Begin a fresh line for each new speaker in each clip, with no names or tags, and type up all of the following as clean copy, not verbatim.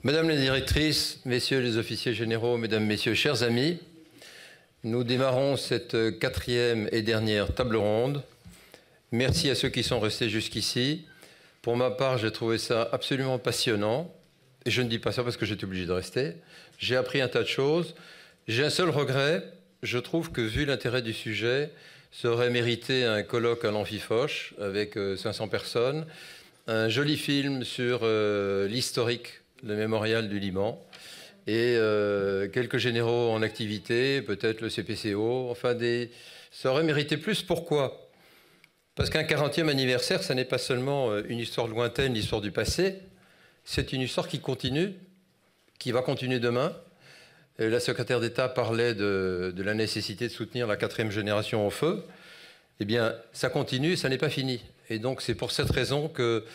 Madame la directrice, messieurs les officiers généraux, mesdames, messieurs, chers amis, nous démarrons cette 4e et dernière table ronde. Merci à ceux qui sont restés jusqu'ici. Pour ma part, j'ai trouvé ça absolument passionnant. Et je ne dis pas ça parce que j'étais obligé de rester. J'ai appris un tas de choses. J'ai un seul regret. Je trouve que, vu l'intérêt du sujet, ça aurait mérité un colloque à l'Amphifoch avec 500 personnes, un joli film sur l'historique, le mémorial du Liban, et quelques généraux en activité, peut-être le CPCO, enfin ça aurait mérité plus. Pourquoi ? Parce qu'un 40e anniversaire, ça n'est pas seulement une histoire lointaine, l'histoire du passé, c'est une histoire qui continue, qui va continuer demain. La secrétaire d'État parlait de la nécessité de soutenir la 4e génération au feu. Eh bien, ça continue, ça n'est pas fini. Et donc, c'est pour cette raison que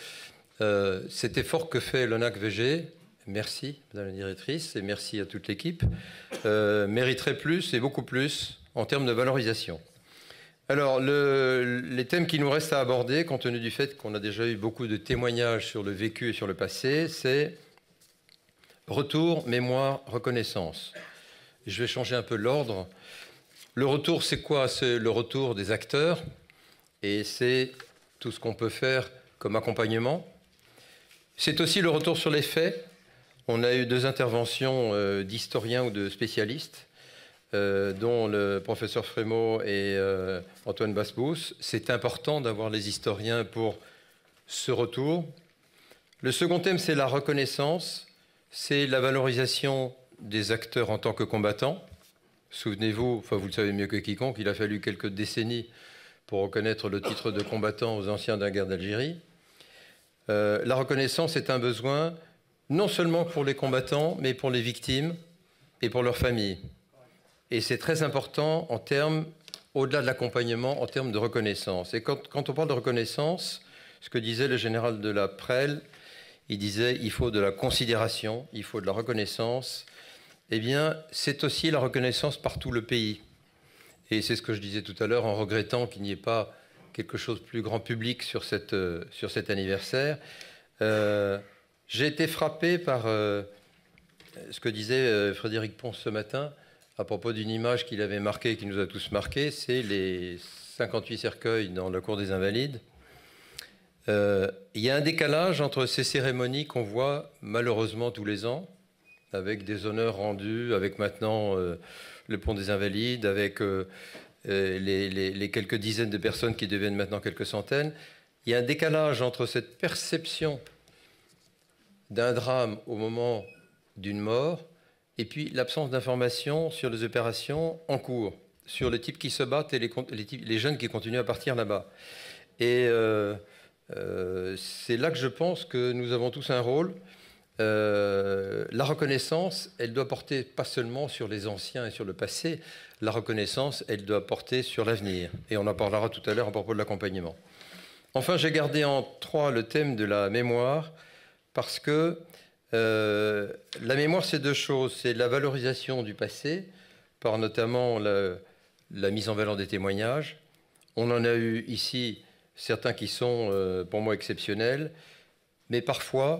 cet effort que fait l'ONAC-VG, merci, Madame la directrice, et merci à toute l'équipe, mériterait plus et beaucoup plus en termes de valorisation. Alors, les thèmes qui nous restent à aborder, compte tenu du fait qu'on a déjà eu beaucoup de témoignages sur le vécu et sur le passé, c'est retour, mémoire, reconnaissance. Je vais changer un peu l'ordre. Le retour, c'est quoi? C'est le retour des acteurs, et c'est tout ce qu'on peut faire comme accompagnement. C'est aussi le retour sur les faits. On a eu 2 interventions d'historiens ou de spécialistes, dont le professeur Frémaux et Antoine Basbous. C'est important d'avoir les historiens pour ce retour. Le second thème, c'est la reconnaissance. C'est la valorisation des acteurs en tant que combattants. Souvenez-vous, enfin vous le savez mieux que quiconque, il a fallu quelques décennies pour reconnaître le titre de combattant aux anciens de la guerre d'Algérie. La reconnaissance est un besoin non seulement pour les combattants, mais pour les victimes et pour leurs familles. Et c'est très important en termes, au-delà de l'accompagnement, en termes de reconnaissance. Et quand on parle de reconnaissance, ce que disait le général de la Prelle, il disait il faut de la considération, il faut de la reconnaissance. Eh bien, c'est aussi la reconnaissance par tout le pays. Et c'est ce que je disais tout à l'heure en regrettant qu'il n'y ait pas quelque chose de plus grand public sur cet anniversaire. J'ai été frappé par ce que disait Frédéric Pons ce matin à propos d'une image qu'il avait marquée, qui nous a tous marqués, c'est les 58 cercueils dans la cour des Invalides. Il y a un décalage entre ces cérémonies qu'on voit malheureusement tous les ans, avec des honneurs rendus, avec maintenant le pont des Invalides, avec les quelques dizaines de personnes qui deviennent maintenant quelques centaines. Il y a un décalage entre cette perception d'un drame au moment d'une mort et puis l'absence d'informations sur les opérations en cours, sur les types qui se battent et les jeunes qui continuent à partir là-bas. Et c'est là que je pense que nous avons tous un rôle. La reconnaissance, elle doit porter pas seulement sur les anciens et sur le passé, la reconnaissance, elle doit porter sur l'avenir. Et on en parlera tout à l'heure à propos de l'accompagnement. Enfin, j'ai gardé en 3 le thème de la mémoire, parce que la mémoire, c'est 2 choses. C'est la valorisation du passé, par notamment la mise en valeur des témoignages. On en a eu ici certains qui sont, pour moi, exceptionnels, mais parfois,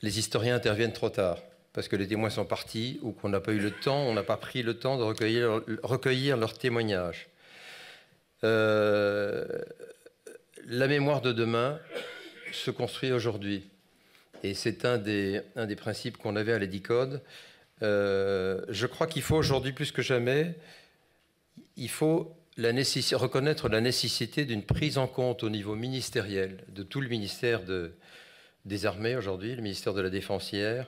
les historiens interviennent trop tard, parce que les témoins sont partis ou qu'on n'a pas eu le temps, on n'a pas pris le temps de recueillir leurs témoignages. La mémoire de demain se construit aujourd'hui. Et c'est un des principes qu'on avait à l'EDICODE. Je crois qu'il faut aujourd'hui, plus que jamais, il faut reconnaître la nécessité d'une prise en compte au niveau ministériel, de tout le ministère des Armées aujourd'hui, le ministère de la Défense hier,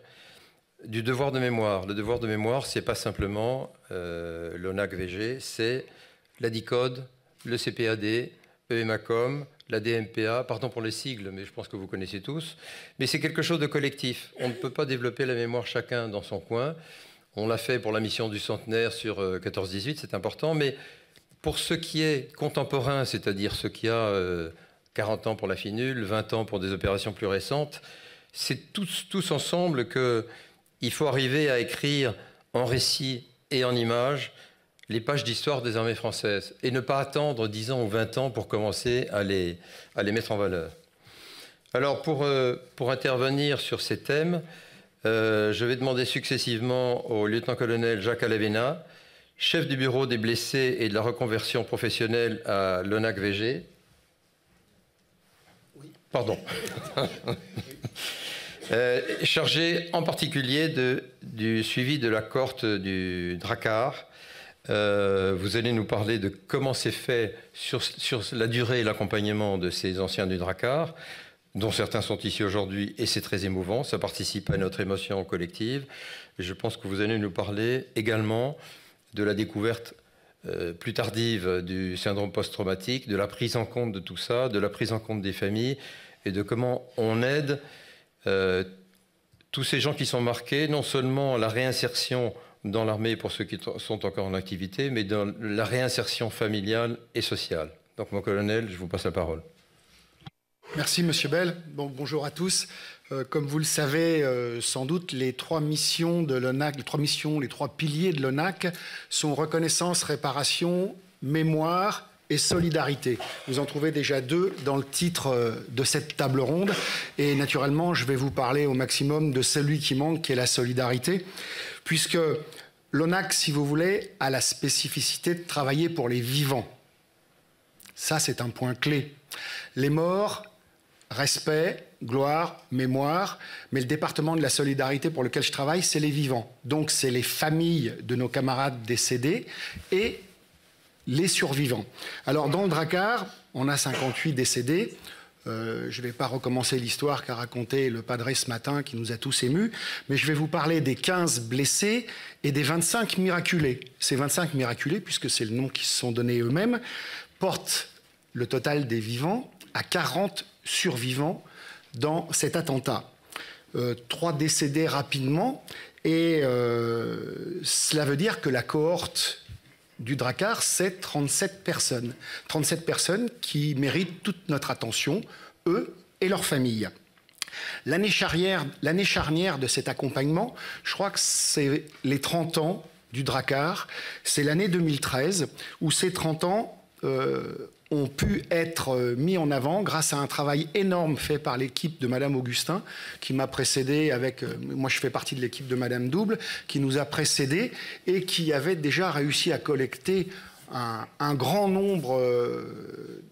du devoir de mémoire. Le devoir de mémoire, ce n'est pas simplement l'ONAC-VG, c'est l'ADICODE, le CPAD, EMACOM, la DMPA, pardon pour les sigles, mais je pense que vous connaissez tous. Mais c'est quelque chose de collectif. On ne peut pas développer la mémoire chacun dans son coin. On l'a fait pour la mission du centenaire sur 14-18, c'est important. Mais pour ce qui est contemporain, c'est-à-dire ce qui a 40 ans pour la FINUL, 20 ans pour des opérations plus récentes, c'est tous ensemble qu'il faut arriver à écrire en récit et en images les pages d'histoire des armées françaises et ne pas attendre 10 ans ou 20 ans pour commencer à les mettre en valeur. Alors pour intervenir sur ces thèmes, Je vais demander successivement au lieutenant-colonel Jacques Alavena, chef du bureau des blessés et de la reconversion professionnelle à l'ONAC-VG. Oui. Pardon. Chargé en particulier du suivi de la cohorte du Drakkar. Vous allez nous parler de comment c'est fait sur la durée et l'accompagnement de ces anciens du Drakkar, dont certains sont ici aujourd'hui, et c'est très émouvant, ça participe à notre émotion collective. Et je pense que vous allez nous parler également de la découverte plus tardive du syndrome post-traumatique, de la prise en compte de tout ça, de la prise en compte des familles, et de comment on aide tous ces gens qui sont marqués, non seulement la réinsertion dans l'armée pour ceux qui sont encore en activité, mais dans la réinsertion familiale et sociale. Donc, mon colonel, je vous passe la parole.
Merci, Monsieur Bell. Bonjour à tous. Comme vous le savez, sans doute, les trois missions de l'ONAC, les trois piliers de l'ONAC sont reconnaissance, réparation, mémoire et solidarité. Vous en trouvez déjà deux dans le titre de cette table ronde. Et naturellement, je vais vous parler au maximum de celui qui manque, qui est la solidarité, puisque l'ONAC, si vous voulez, a la spécificité de travailler pour les vivants. Ça, c'est un point clé. Les morts, respect, gloire, mémoire, mais le département de la solidarité pour lequel je travaille, c'est les vivants. Donc, c'est les familles de nos camarades décédés et les survivants. Alors, dans le Drakkar, on a 58 décédés. Je ne vais pas recommencer l'histoire qu'a raconté le padré ce matin, qui nous a tous émus, mais je vais vous parler des 15 blessés et des 25 miraculés. Ces 25 miraculés, puisque c'est le nom qu'ils se sont donné eux-mêmes, portent le total des vivants à 40 survivants dans cet attentat. 3 décédés rapidement, et cela veut dire que la cohorte du Drakkar, c'est 37 personnes. 37 personnes qui méritent toute notre attention, eux et leurs familles. L'année charnière de cet accompagnement, je crois que c'est les 30 ans du Drakkar, c'est l'année 2013, où ces 30 ans ont pu être mis en avant grâce à un travail énorme fait par l'équipe de Madame Augustin, qui m'a précédé avec... moi, je fais partie de l'équipe de Madame Double, qui nous a précédé et qui avait déjà réussi à collecter un grand nombre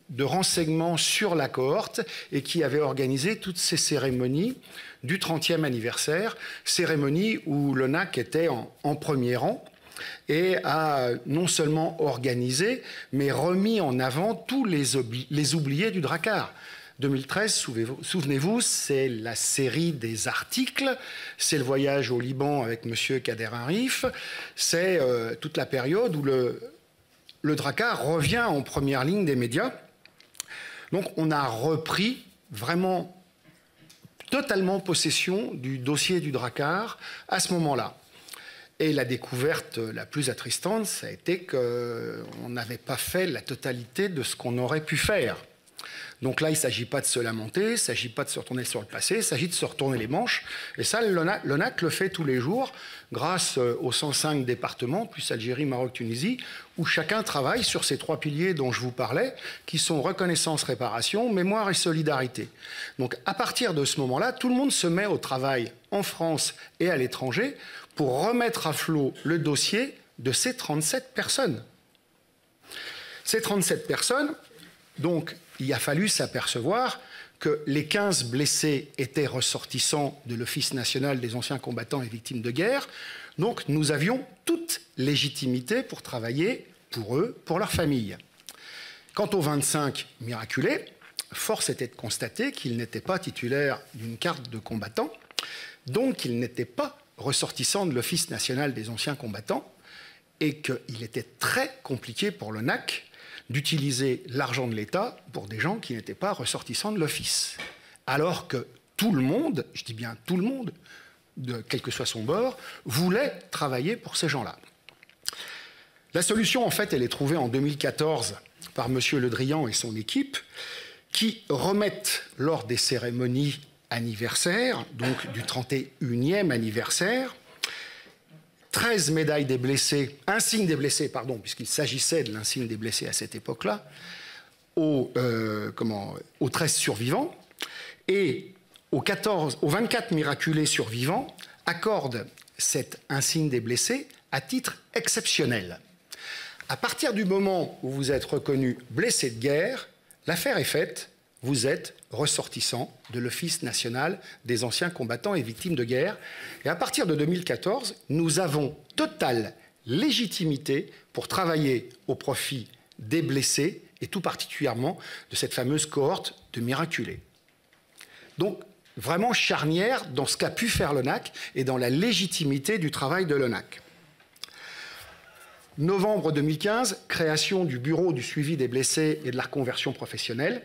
de renseignements sur la cohorte et qui avait organisé toutes ces cérémonies du 30e anniversaire, cérémonie où l'ONAC était en premier rang, et a non seulement organisé, mais remis en avant tous les oubliés du Drakkar. 2013, souvenez-vous, c'est la série des articles, c'est le voyage au Liban avec M. Kader Arif, c'est toute la période où le Drakkar revient en première ligne des médias. Donc on a repris vraiment totalement possession du dossier du Drakkar à ce moment-là. Et la découverte la plus attristante, ça a été qu'on n'avait pas fait la totalité de ce qu'on aurait pu faire. Donc là, il ne s'agit pas de se lamenter, il ne s'agit pas de se retourner sur le passé, il s'agit de se retourner les manches. Et ça, l'ONAC le fait tous les jours, grâce aux 105 départements, plus Algérie, Maroc, Tunisie, où chacun travaille sur ces 3 piliers dont je vous parlais, qui sont reconnaissance, réparation, mémoire et solidarité. Donc à partir de ce moment-là, tout le monde se met au travail en France et à l'étranger pour remettre à flot le dossier de ces 37 personnes. Ces 37 personnes, donc, il a fallu s'apercevoir que les 15 blessés étaient ressortissants de l'Office national des anciens combattants et victimes de guerre. Donc, nous avions toute légitimité pour travailler pour eux, pour leur famille. Quant aux 25 miraculés, force était de constater qu'ils n'étaient pas titulaires d'une carte de combattant, donc ils n'étaient pas ressortissants de l'Office national des anciens combattants, et qu'il était très compliqué pour l'ONAC d'utiliser l'argent de l'État pour des gens qui n'étaient pas ressortissants de l'Office. Alors que tout le monde, je dis bien tout le monde, quel que soit son bord, voulait travailler pour ces gens-là. La solution, en fait, elle est trouvée en 2014 par M. Le Drian et son équipe, qui remettent lors des cérémonies anniversaires, donc du 31e anniversaire, 13 médailles des blessés, insigne des blessés, pardon, puisqu'il s'agissait de l'insigne des blessés à cette époque-là, aux 13 survivants, et aux 24 miraculés survivants, accorde cet insigne des blessés à titre exceptionnel. À partir du moment où vous êtes reconnu blessé de guerre, l'affaire est faite, vous êtes ressortissant de l'Office national des anciens combattants et victimes de guerre. Et à partir de 2014, nous avons totale légitimité pour travailler au profit des blessés et tout particulièrement de cette fameuse cohorte de miraculés. Donc, vraiment charnière dans ce qu'a pu faire l'ONAC et dans la légitimité du travail de l'ONAC. Novembre 2015, création du Bureau du suivi des blessés et de la reconversion professionnelle,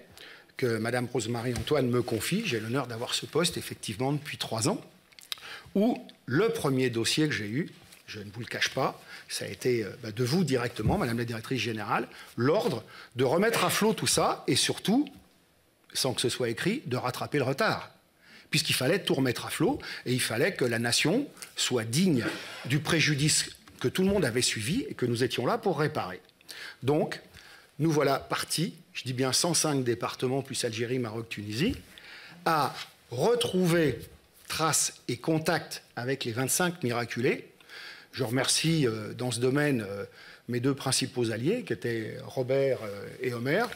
que Mme Rosemarie Antoine me confie. J'ai l'honneur d'avoir ce poste, effectivement, depuis 3 ans, où le premier dossier que j'ai eu, je ne vous le cache pas, ça a été de vous directement, Madame la Directrice Générale, l'ordre de remettre à flot tout ça et surtout, sans que ce soit écrit, de rattraper le retard. Puisqu'il fallait tout remettre à flot et il fallait que la nation soit digne du préjudice que tout le monde avait suivi et que nous étions là pour réparer. Donc, nous voilà partis, je dis bien 105 départements plus Algérie, Maroc, Tunisie, à retrouver traces et contacts avec les 25 miraculés. Je remercie dans ce domaine mes 2 principaux alliés, qui étaient Robert et Omer,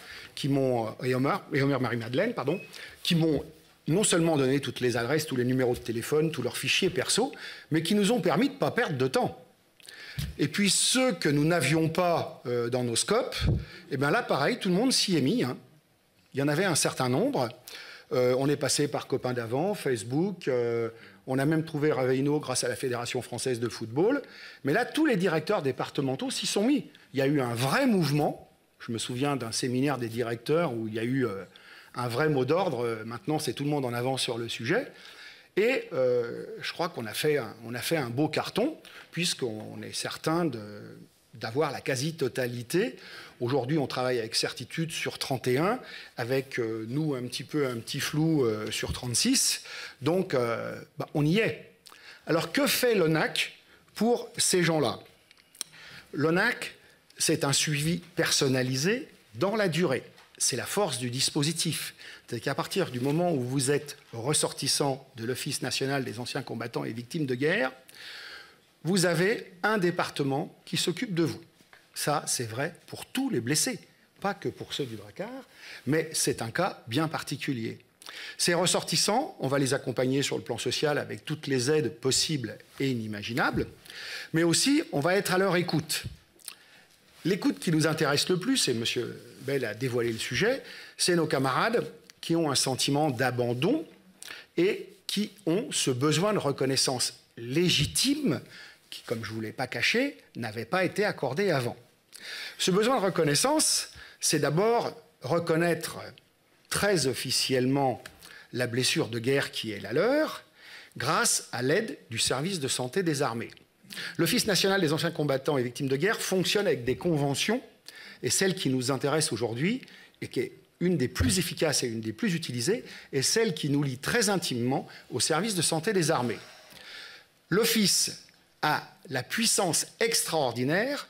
et Omer Marie-Madeleine, pardon, qui m'ont non seulement donné toutes les adresses, tous les numéros de téléphone, tous leurs fichiers perso, mais qui nous ont permis de ne pas perdre de temps. Et puis ceux que nous n'avions pas dans nos scopes, eh bien là, pareil, tout le monde s'y est mis. Hein. Il y en avait un certain nombre. On est passé par Copains d'avant, Facebook. On a même trouvé Raveino grâce à la Fédération française de football. Mais là, tous les directeurs départementaux s'y sont mis. Il y a eu un vrai mouvement. Je me souviens d'un séminaire des directeurs où il y a eu un vrai mot d'ordre. Maintenant, c'est tout le monde en avance sur le sujet. Et je crois qu'on a fait un beau carton, puisqu'on est certain d'avoir la quasi-totalité. Aujourd'hui, on travaille avec certitude sur 31, avec nous un petit flou sur 36. Donc, on y est. Alors, que fait l'ONAC pour ces gens-là? L'ONAC, c'est un suivi personnalisé dans la durée. C'est la force du dispositif. C'est qu'à partir du moment où vous êtes ressortissant de l'Office national des anciens combattants et victimes de guerre, vous avez un département qui s'occupe de vous. Ça, c'est vrai pour tous les blessés, pas que pour ceux du Drakkar, mais c'est un cas bien particulier. Ces ressortissants, on va les accompagner sur le plan social avec toutes les aides possibles et inimaginables, mais aussi, on va être à leur écoute. L'écoute qui nous intéresse le plus, et M. Bell a dévoilé le sujet, c'est nos camarades qui ont un sentiment d'abandon et qui ont ce besoin de reconnaissance légitime qui, comme je ne vous l'ai pas caché, n'avait pas été accordé avant. Ce besoin de reconnaissance, c'est d'abord reconnaître très officiellement la blessure de guerre qui est la leur grâce à l'aide du service de santé des armées. L'Office national des anciens combattants et victimes de guerre fonctionne avec des conventions, et celle qui nous intéresse aujourd'hui, et qui est une des plus efficaces et une des plus utilisées, est celle qui nous lie très intimement au service de santé des armées. L'Office a la puissance extraordinaire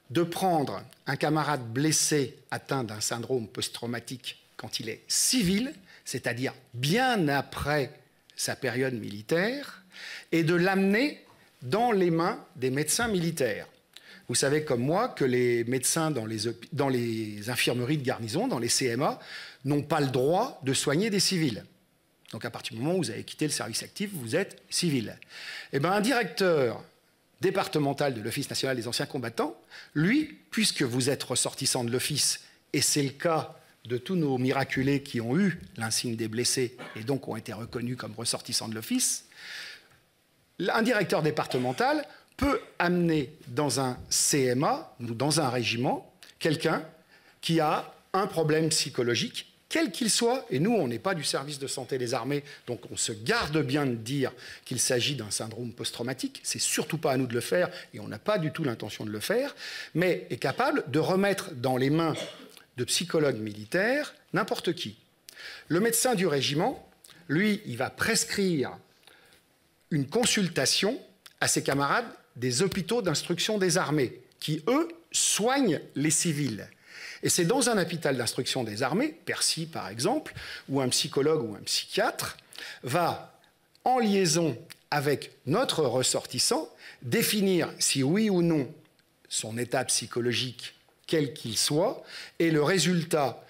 de prendre un camarade blessé atteint d'un syndrome post-traumatique quand il est civil, c'est-à-dire bien après sa période militaire, et de l'amener dans les mains des médecins militaires. Vous savez comme moi que les médecins dans les infirmeries de garnison, dans les CMA, n'ont pas le droit de soigner des civils. Donc à partir du moment où vous avez quitté le service actif, vous êtes civil. Eh bien, un directeur départemental de l'Office national des anciens combattants, lui, puisque vous êtes ressortissant de l'Office, et c'est le cas de tous nos miraculés qui ont eu l'insigne des blessés et donc ont été reconnus comme ressortissants de l'Office, un directeur départemental peut amener dans un CMA ou dans un régiment quelqu'un qui a un problème psychologique, quel qu'il soit, et nous, on n'est pas du service de santé des armées, donc on se garde bien de dire qu'il s'agit d'un syndrome post-traumatique, c'est surtout pas à nous de le faire, et on n'a pas du tout l'intention de le faire, mais est capable de remettre dans les mains de psychologues militaires n'importe qui. Le médecin du régiment, lui, il va prescrire une consultation à ses camarades des hôpitaux d'instruction des armées, qui, eux, soignent les civils. Et c'est dans un hôpital d'instruction des armées, Percy par exemple, où un psychologue ou un psychiatre va, en liaison avec notre ressortissant, définir si oui ou non son état psychologique, quel qu'il soit, est le résultat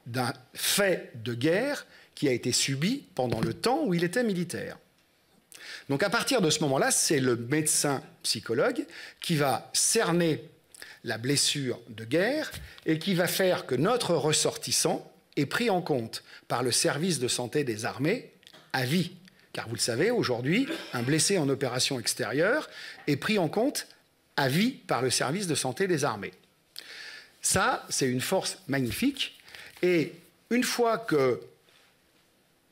d'un fait de guerre qui a été subi pendant le temps où il était militaire. Donc à partir de ce moment-là, c'est le médecin psychologue qui va cerner la blessure de guerre et qui va faire que notre ressortissant est pris en compte par le service de santé des armées à vie. Car vous le savez, aujourd'hui, un blessé en opération extérieure est pris en compte à vie par le service de santé des armées. Ça, c'est une force magnifique. Et une fois que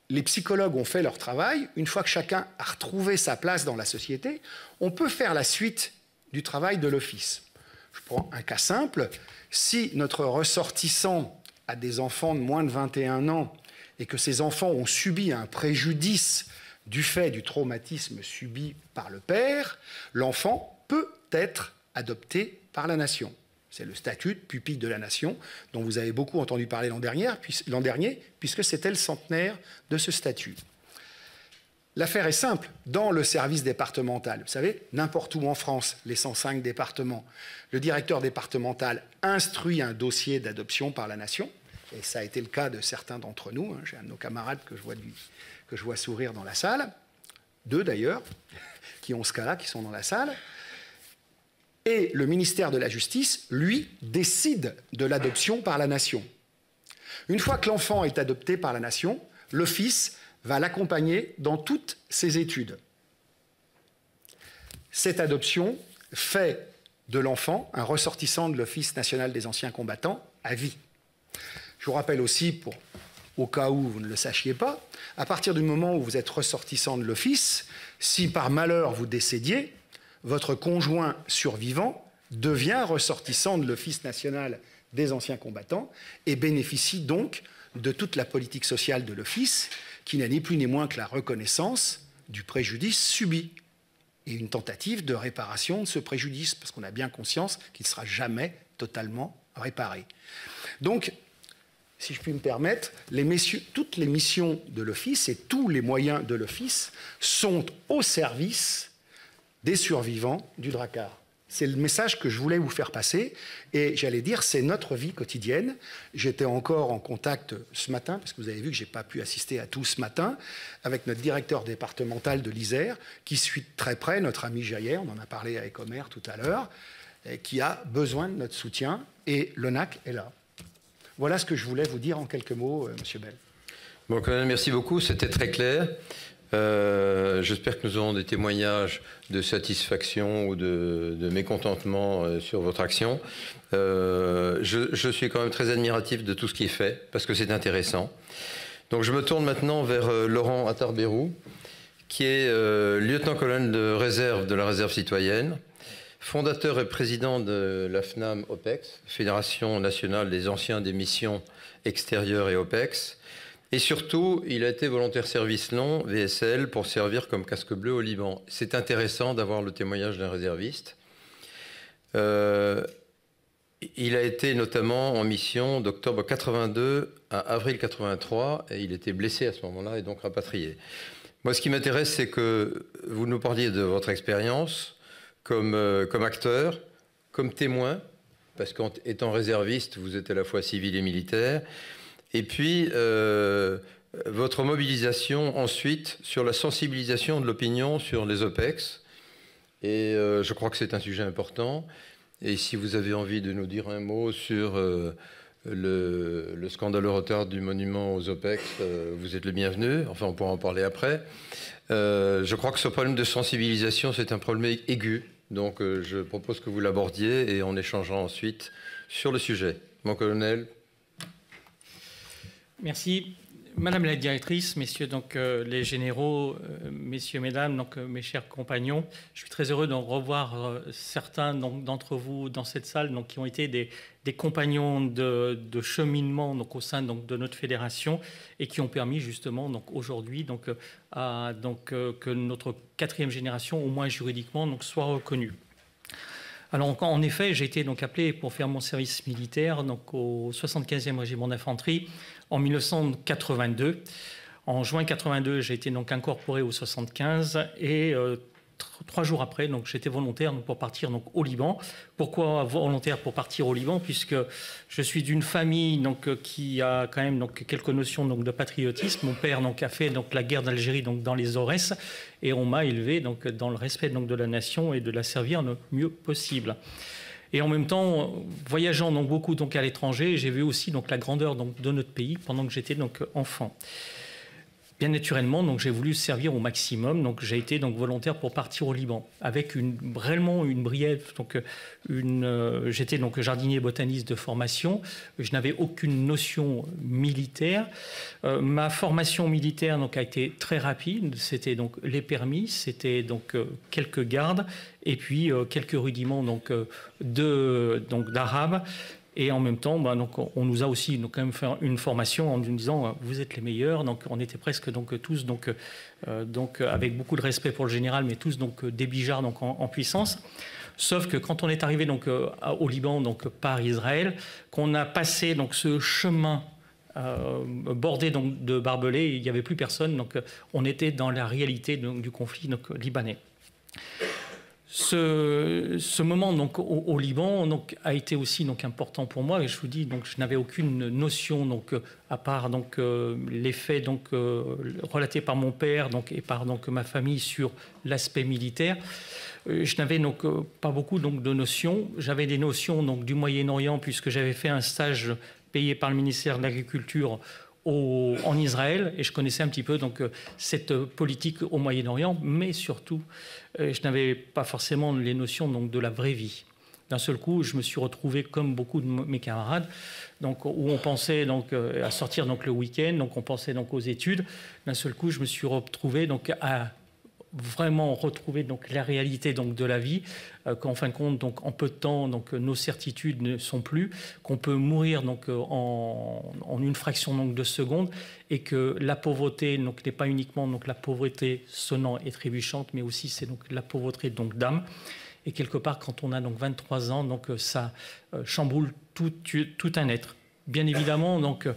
les psychologues ont fait leur travail, une fois que chacun a retrouvé sa place dans la société, on peut faire la suite du travail de l'office. Je prends un cas simple. Si notre ressortissant a des enfants de moins de 21 ans et que ces enfants ont subi un préjudice du fait du traumatisme subi par le père, l'enfant peut être adopté par la nation. C'est le statut de pupille de la nation dont vous avez beaucoup entendu parler l'an dernier, puisque c'était le centenaire de ce statut. L'affaire est simple. Dans le service départemental, vous savez, n'importe où en France, les 105 départements, le directeur départemental instruit un dossier d'adoption par la nation, et ça a été le cas de certains d'entre nous. J'ai un de nos camarades que je vois sourire dans la salle, 2 d'ailleurs, qui ont ce cas-là, qui sont dans la salle. Et le ministère de la Justice, lui, décide de l'adoption par la nation. Une fois que l'enfant est adopté par la nation, l'office va l'accompagner dans toutes ses études. Cette adoption fait de l'enfant un ressortissant de l'Office national des anciens combattants à vie. Je vous rappelle aussi, au cas où vous ne le sachiez pas, à partir du moment où vous êtes ressortissant de l'Office, si par malheur vous décédiez, votre conjoint survivant devient ressortissant de l'Office national des anciens combattants et bénéficie donc de toute la politique sociale de l'Office, qui n'est ni plus ni moins que la reconnaissance du préjudice subi et une tentative de réparation de ce préjudice, parce qu'on a bien conscience qu'il ne sera jamais totalement réparé. Donc, si je puis me permettre, toutes les missions de l'Office et tous les moyens de l'Office sont au service des survivants du Drakkar. C'est le message que je voulais vous faire passer, et j'allais dire, c'est notre vie quotidienne. J'étais encore en contact ce matin, parce que vous avez vu que je n'ai pas pu assister à tout ce matin, avec notre directeur départemental de l'Isère, qui suit de très près notre ami Jaillet, on en a parlé avec Omer tout à l'heure, qui a besoin de notre soutien, et l'ONAC est là. Voilà ce que je voulais vous dire en quelques mots, Monsieur Bell.
Bon, colonel, merci beaucoup, c'était très clair. J'espère que nous aurons des témoignages de satisfaction ou de mécontentement sur votre action. Je suis quand même très admiratif de tout ce qui est fait, parce que c'est intéressant. Donc je me tourne maintenant vers Laurent Attard-Bérou, qui est lieutenant-colonel de réserve de la réserve citoyenne, fondateur et président de la FNAM OPEX, Fédération nationale des anciens des missions extérieures et OPEX. Et surtout, il a été volontaire service long, VSL, pour servir comme casque bleu au Liban. C'est intéressant d'avoir le témoignage d'un réserviste. Il a été notamment en mission d'octobre 82 à avril 83, et il était blessé à ce moment-là et donc rapatrié. Moi, ce qui m'intéresse, c'est que vous nous parliez de votre expérience comme acteur, comme témoin, parce qu'étant réserviste, vous êtes à la fois civil et militaire. Et puis, votre mobilisation ensuite sur la sensibilisation de l'opinion sur les OPEX. Et je crois que c'est un sujet important. Et si vous avez envie de nous dire un mot sur le scandaleux retard du monument aux OPEX, vous êtes le bienvenu. Enfin, on pourra en parler après. Je crois que ce problème de sensibilisation, c'est un problème aigu. Donc, je propose que vous l'abordiez et on échangera ensuite sur le sujet. Mon colonel.
Merci. Madame la directrice, messieurs donc, les généraux, messieurs, mesdames, donc, mes chers compagnons, je suis très heureux d'en revoir certains d'entre vous dans cette salle donc, qui ont été des compagnons de cheminement donc, au sein donc, de notre fédération et qui ont permis justement aujourd'hui que notre 4e génération, au moins juridiquement, donc, soit reconnue. Alors, en effet, j'ai été donc appelé pour faire mon service militaire donc, au 75e régiment d'infanterie en 1982. En juin 82, j'ai été donc incorporé au 75 et 3 jours après, donc j'étais volontaire pour partir donc au Liban. Pourquoi volontaire pour partir au Liban? Puisque je suis d'une famille donc qui a quand même donc quelques notions donc de patriotisme. Mon père donc a fait donc la guerre d'Algérie donc dans les Aurès et on m'a élevé donc dans le respect donc de la nation et de la servir le mieux possible. Et en même temps, voyageant donc beaucoup donc à l'étranger, j'ai vu aussi donc la grandeur donc de notre pays pendant que j'étais donc enfant. Bien naturellement, donc j'ai voulu servir au maximum. Donc j'ai été donc volontaire pour partir au Liban, avec réellement une brève. Donc j'étais donc jardinier botaniste de formation. Je n'avais aucune notion militaire. Ma formation militaire donc a été très rapide. C'était donc les permis, c'était donc quelques gardes et puis quelques rudiments donc d'arabe. Et en même temps, donc, on nous a aussi donc, quand même fait une formation en nous disant vous êtes les meilleurs. Donc on était presque donc, tous donc, avec beaucoup de respect pour le général, mais tous donc, des bijards donc, en puissance. Sauf que quand on est arrivé donc, au Liban donc, par Israël, qu'on a passé donc, ce chemin bordé donc, de barbelés, il n'y avait plus personne. Donc on était dans la réalité donc, du conflit donc, libanais. Ce moment donc, au Liban donc, a été aussi donc, important pour moi et je vous dis donc, je n'avais aucune notion donc, à part donc, les faits donc, relatés par mon père donc, et par donc, ma famille sur l'aspect militaire. Je n'avais donc pas beaucoup donc, de notions. J'avais des notions donc, du Moyen-Orient puisque j'avais fait un stage payé par le ministère de l'Agriculture en Israël et je connaissais un petit peu donc, cette politique au Moyen-Orient, mais surtout, je n'avais pas forcément les notions donc, de la vraie vie. D'un seul coup, je me suis retrouvé comme beaucoup de mes camarades, donc, où on pensait donc, à sortir donc, le week-end, donc on pensait donc, aux études. D'un seul coup, je me suis retrouvé donc, à vraiment retrouver donc, la réalité donc, de la vie, qu'en fin de compte, donc, en peu de temps, donc, nos certitudes ne sont plus, qu'on peut mourir donc, en une fraction donc, de seconde et que la pauvreté n'est pas uniquement donc, la pauvreté sonnante et trébuchante, mais aussi c'est donc, la pauvreté donc, d'âme. Et quelque part, quand on a donc, 23 ans, donc, ça chamboule tout un être. Bien évidemment, donc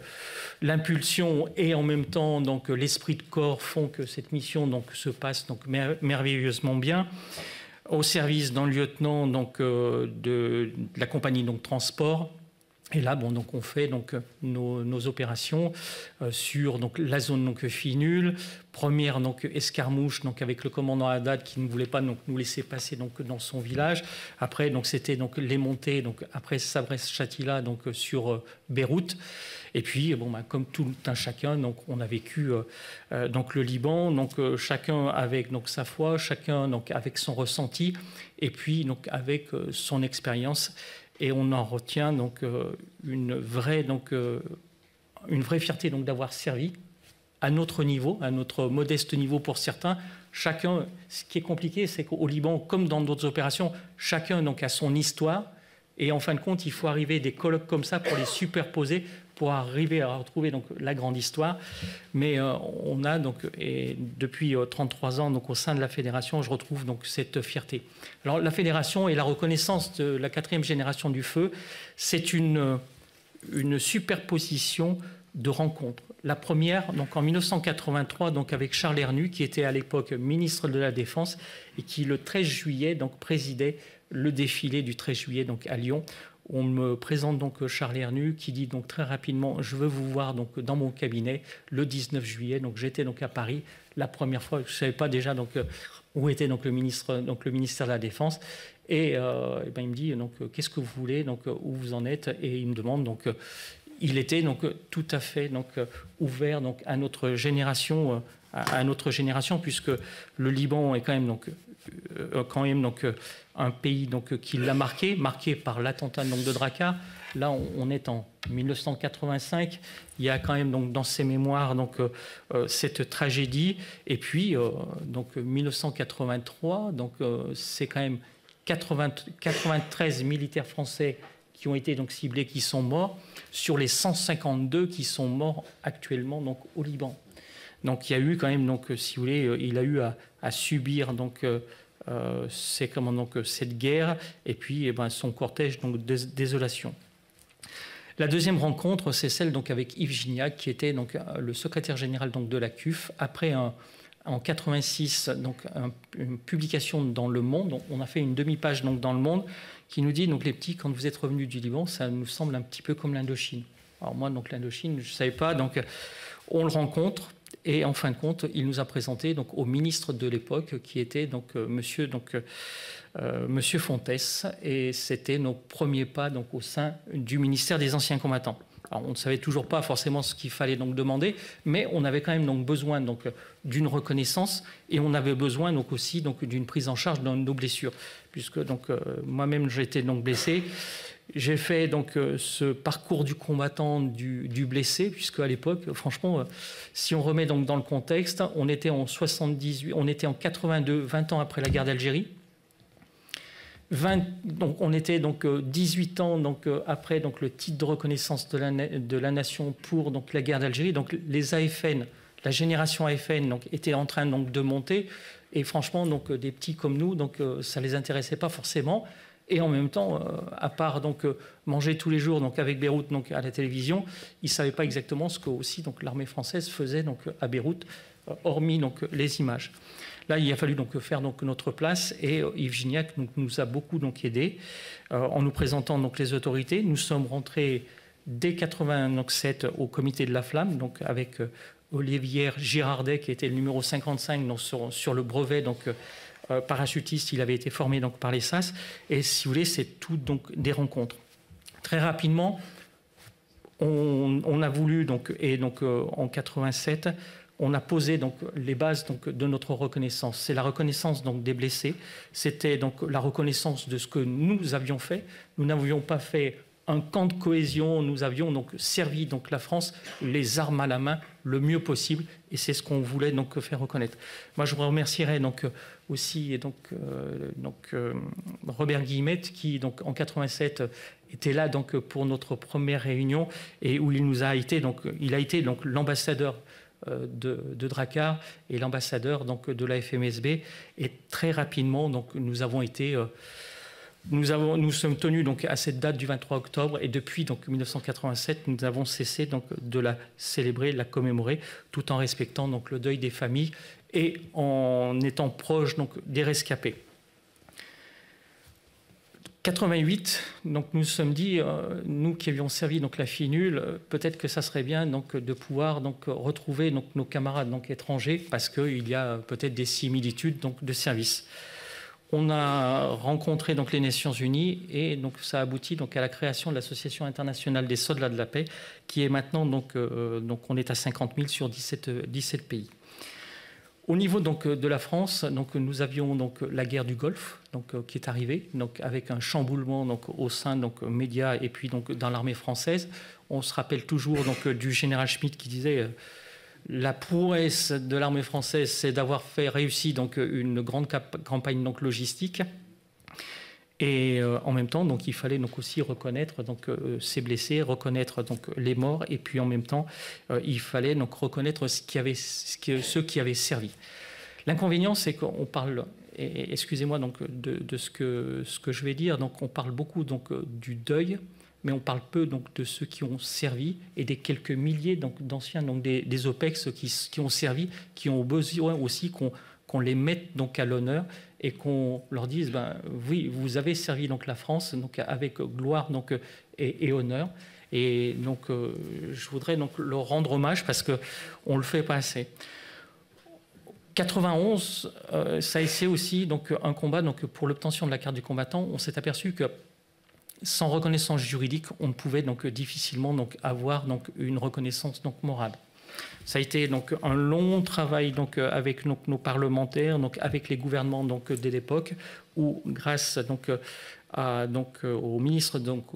l'impulsion et en même temps donc l'esprit de corps font que cette mission donc se passe donc merveilleusement bien. Au service d'un lieutenant donc de la compagnie donc transport. Et là, bon, donc on fait donc nos opérations sur donc la zone donc Finul, première donc escarmouche donc avec le commandant Haddad qui ne voulait pas donc nous laisser passer donc dans son village. Après donc c'était donc les montées donc après Sabrès-Chatila donc sur Beyrouth. Et puis bon comme tout un chacun donc on a vécu donc le Liban donc chacun avec donc sa foi, chacun donc avec son ressenti et puis donc avec son expérience. Et on en retient donc une vraie fierté donc d'avoir servi à notre niveau, à notre modeste niveau pour certains. Chacun, ce qui est compliqué, c'est qu'au Liban, comme dans d'autres opérations, chacun donc a son histoire. Et en fin de compte, il faut arriver à des colloques comme ça pour les superposer, pour arriver à retrouver donc la grande histoire. Mais on a donc, et depuis 33 ans donc au sein de la fédération, je retrouve donc cette fierté. Alors la fédération et la reconnaissance de la 4e génération du feu, c'est une superposition de rencontres. La première, donc en 1983, donc avec Charles Hernu, qui était à l'époque ministre de la Défense et qui le 13 juillet donc présidait le défilé du 13 juillet donc à Lyon. On me présente donc Charles Hernu qui dit donc très rapidement je veux vous voir donc dans mon cabinet le 19 juillet. Donc j'étais donc à Paris la première fois. Je ne savais pas déjà donc où était donc le ministère de la Défense. Et ben, il me dit donc qu'est-ce que vous voulez donc où vous en êtes et il me demande donc il était donc tout à fait donc ouvert donc à notre génération puisque le Liban est quand même donc un pays donc qui l'a marqué par l'attentat donc de Drakkar. Là, on est en 1985. Il y a quand même donc dans ses mémoires donc cette tragédie. Et puis donc 1983. Donc c'est quand même 93 militaires français qui ont été donc ciblés, qui sont morts, sur les 152 qui sont morts actuellement donc au Liban. Donc il y a eu quand même donc si vous voulez, il a eu à subir donc cette guerre et puis son cortège donc de désolation. La deuxième rencontre, c'est celle donc avec Yves Gignac, qui était donc le secrétaire général donc de la CUF. Après en 86, donc une publication dans Le Monde, on a fait une demi-page donc dans Le Monde qui nous dit donc les petits, quand vous êtes revenus du Liban, ça nous semble un petit peu comme l'Indochine. Alors moi donc l'Indochine, je ne savais pas, donc on le rencontre. Et en fin de compte, il nous a présenté donc, au ministre de l'époque, qui était donc, monsieur Fontès. Et c'était nos premiers pas donc, au sein du ministère des Anciens Combattants. Alors, on ne savait toujours pas forcément ce qu'il fallait donc, demander, mais on avait quand même donc, besoin donc, d'une reconnaissance et on avait besoin donc, aussi donc, d'une prise en charge de nos blessures. Puisque donc, moi-même, j'étais donc blessé. J'ai fait donc ce parcours du combattant du blessé, puisque à l'époque, franchement, si on remet donc dans le contexte, on était en 78, on était en 82, 20 ans après la guerre d'Algérie. Donc on était donc 18 ans donc après donc le titre de reconnaissance de la nation pour donc la guerre d'Algérie. Donc les AFN, la génération AFN donc était en train donc de monter et franchement donc des petits comme nous donc ça les intéressait pas forcément. Et en même temps, à part donc, manger tous les jours donc, avec Beyrouth donc, à la télévision, ils ne savaient pas exactement ce que aussi donc, l'armée française faisait donc, à Beyrouth, hormis donc, les images. Là, il a fallu donc, faire donc, notre place et Yves Gignac nous a beaucoup donc, aidés en nous présentant donc, les autorités. Nous sommes rentrés dès 1987 au comité de la Flamme, donc, avec Olivier Girardet, qui était le numéro 55 donc, sur le brevet donc, parachutiste, il avait été formé donc, par les SAS. Et si vous voulez, c'est tout donc, des rencontres. Très rapidement, on a voulu, donc, et donc en 87, on a posé donc, les bases donc, de notre reconnaissance. C'est la reconnaissance donc, des blessés. C'était donc la reconnaissance de ce que nous avions fait. Nous n'avions pas fait un camp de cohésion. Nous avions donc servi donc, la France, les armes à la main, le mieux possible. Et c'est ce qu'on voulait donc, faire reconnaître. Moi, je vous remercierai donc, aussi donc, Robert Guillemette, qui donc, en 87 était là donc, pour notre première réunion et où il nous a été donc, il a été donc, l'ambassadeur de Drakkar et l'ambassadeur donc, de la FMSB. Et très rapidement, donc, nous avons été... Nous sommes tenus donc, à cette date du 23 octobre et depuis donc, 1987, nous avons cessé donc, de la célébrer, de la commémorer, tout en respectant donc, le deuil des familles et en étant proche donc, des rescapés. 88, donc, nous nous sommes dit, nous qui avions servi donc, la FINUL, peut-être que ça serait bien donc, de pouvoir donc, retrouver donc, nos camarades donc, étrangers parce qu'il y a peut-être des similitudes donc, de service. On a rencontré donc, les Nations Unies et donc, ça aboutit donc, à la création de l'Association internationale des soldats de la paix qui est maintenant, donc on est à 50 000 sur 17 pays. Au niveau donc, de la France, donc, nous avions donc, la guerre du Golfe donc, qui est arrivée donc, avec un chamboulement donc, au sein donc, médias et puis donc, dans l'armée française. On se rappelle toujours donc, du général Schmitt qui disait... La prouesse de l'armée française, c'est d'avoir réussi donc, une grande campagne donc, logistique. Et en même temps, donc, il fallait donc, aussi reconnaître donc, ces blessés, reconnaître donc, les morts. Et puis en même temps, il fallait donc, reconnaître ceux qui avaient servi. L'inconvénient, c'est qu'on parle, et excusez-moi donc, de ce que je vais dire, donc, on parle beaucoup donc, du deuil. Mais on parle peu donc, de ceux qui ont servi et des quelques milliers d'anciens des OPEX qui ont servi, qui ont besoin aussi qu'on les mette donc, à l'honneur et qu'on leur dise ben, oui, vous avez servi donc, la France donc, avec gloire donc, et honneur. Et donc, je voudrais donc, leur rendre hommage parce qu'on ne le fait pas assez. 91, ça a été aussi donc, un combat donc, pour l'obtention de la carte du combattant. On s'est aperçu que sans reconnaissance juridique, on ne pouvait donc difficilement donc avoir donc une reconnaissance donc morale. Ça a été donc un long travail donc avec donc, nos parlementaires, donc avec les gouvernements donc de l'époque, où grâce donc au ministre donc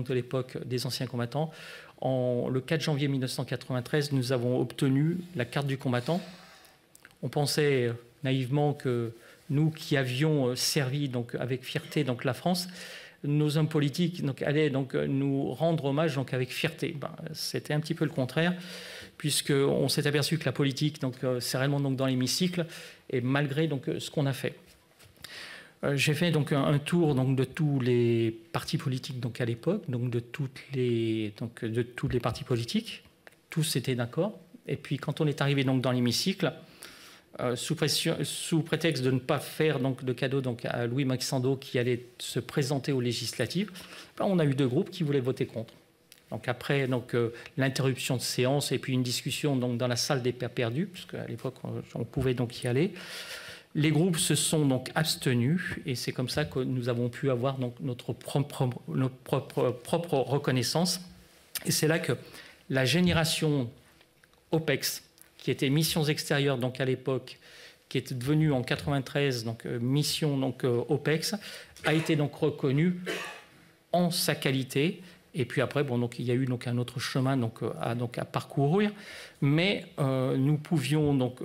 de l'époque des anciens combattants, le 4 janvier 1993, nous avons obtenu la carte du combattant. On pensait naïvement que nous qui avions servi donc avec fierté donc la France, nos hommes politiques donc, allaient donc, nous rendre hommage donc, avec fierté. Ben, c'était un petit peu le contraire, puisqu'on s'est aperçu que la politique, c'est réellement donc, dans l'hémicycle, et malgré donc, ce qu'on a fait. J'ai fait donc un tour donc de tous les partis politiques donc à l'époque, donc de tous les partis politiques, tous étaient d'accord. Et puis quand on est arrivé donc dans l'hémicycle, sous prétexte de ne pas faire donc de cadeau donc à Louis Maxando qui allait se présenter aux législatives, on a eu 2 groupes qui voulaient voter contre. Donc après donc l'interruption de séance et puis une discussion donc dans la salle des pères perdus, puisque à l'époque on pouvait donc y aller. Les groupes se sont donc abstenus et c'est comme ça que nous avons pu avoir donc notre propre reconnaissance. Et c'est là que la génération OPEX, qui était missions extérieures donc à l'époque, qui était devenue en 93 donc mission donc OPEX, a été donc reconnue en sa qualité. Et puis après, bon, donc, il y a eu donc, un autre chemin donc, à parcourir, mais nous pouvions donc,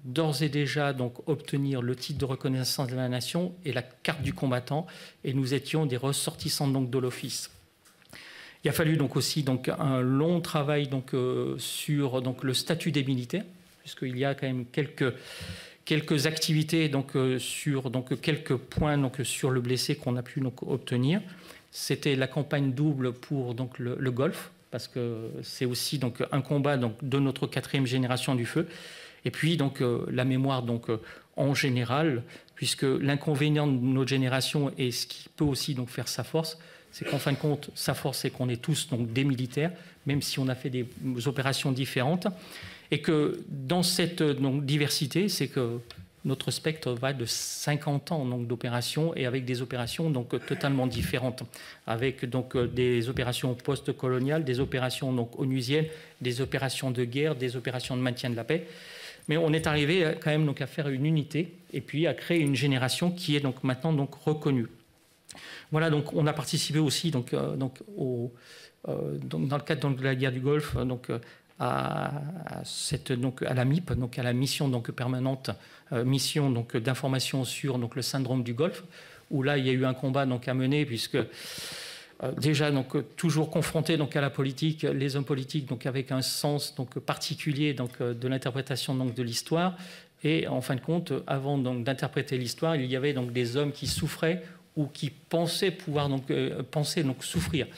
d'ores et déjà donc, obtenir le titre de reconnaissance de la nation et la carte du combattant, et nous étions des ressortissants donc, de l'office. Il a fallu donc, aussi donc, un long travail donc, sur donc, le statut des militaires, puisqu'il y a quand même quelques activités donc, sur donc, quelques points donc, sur le blessé qu'on a pu donc, obtenir. C'était la campagne double pour donc, le Golfe, parce que c'est aussi donc, un combat donc, de notre 4e génération du feu. Et puis donc, la mémoire donc, en général, puisque l'inconvénient de notre génération et ce qui peut aussi donc, faire sa force, c'est qu'en fin de compte, sa force, c'est qu'on est tous donc, des militaires, même si on a fait des opérations différentes. Et que dans cette donc, diversité, c'est que notre spectre va de 50 ans d'opérations et avec des opérations donc, totalement différentes, avec donc, des opérations post-coloniales, des opérations donc, onusiennes, des opérations de guerre, des opérations de maintien de la paix. Mais on est arrivé quand même donc, à faire une unité et puis à créer une génération qui est donc, maintenant donc, reconnue. Voilà, donc on a participé aussi donc, donc, dans le cadre donc, de la guerre du Golfe donc, à la MIP, donc à la mission donc, permanente, mission donc, d'information sur donc, le syndrome du Golfe, où là il y a eu un combat donc, à mener, puisque déjà donc, toujours confrontés donc, à la politique, les hommes politiques donc, avec un sens donc, particulier donc, de l'interprétation donc, de l'histoire. Et en fin de compte, avant donc, d'interpréter l'histoire, il y avait donc, des hommes qui souffraient ou qui pensaient pouvoir donc, souffrir.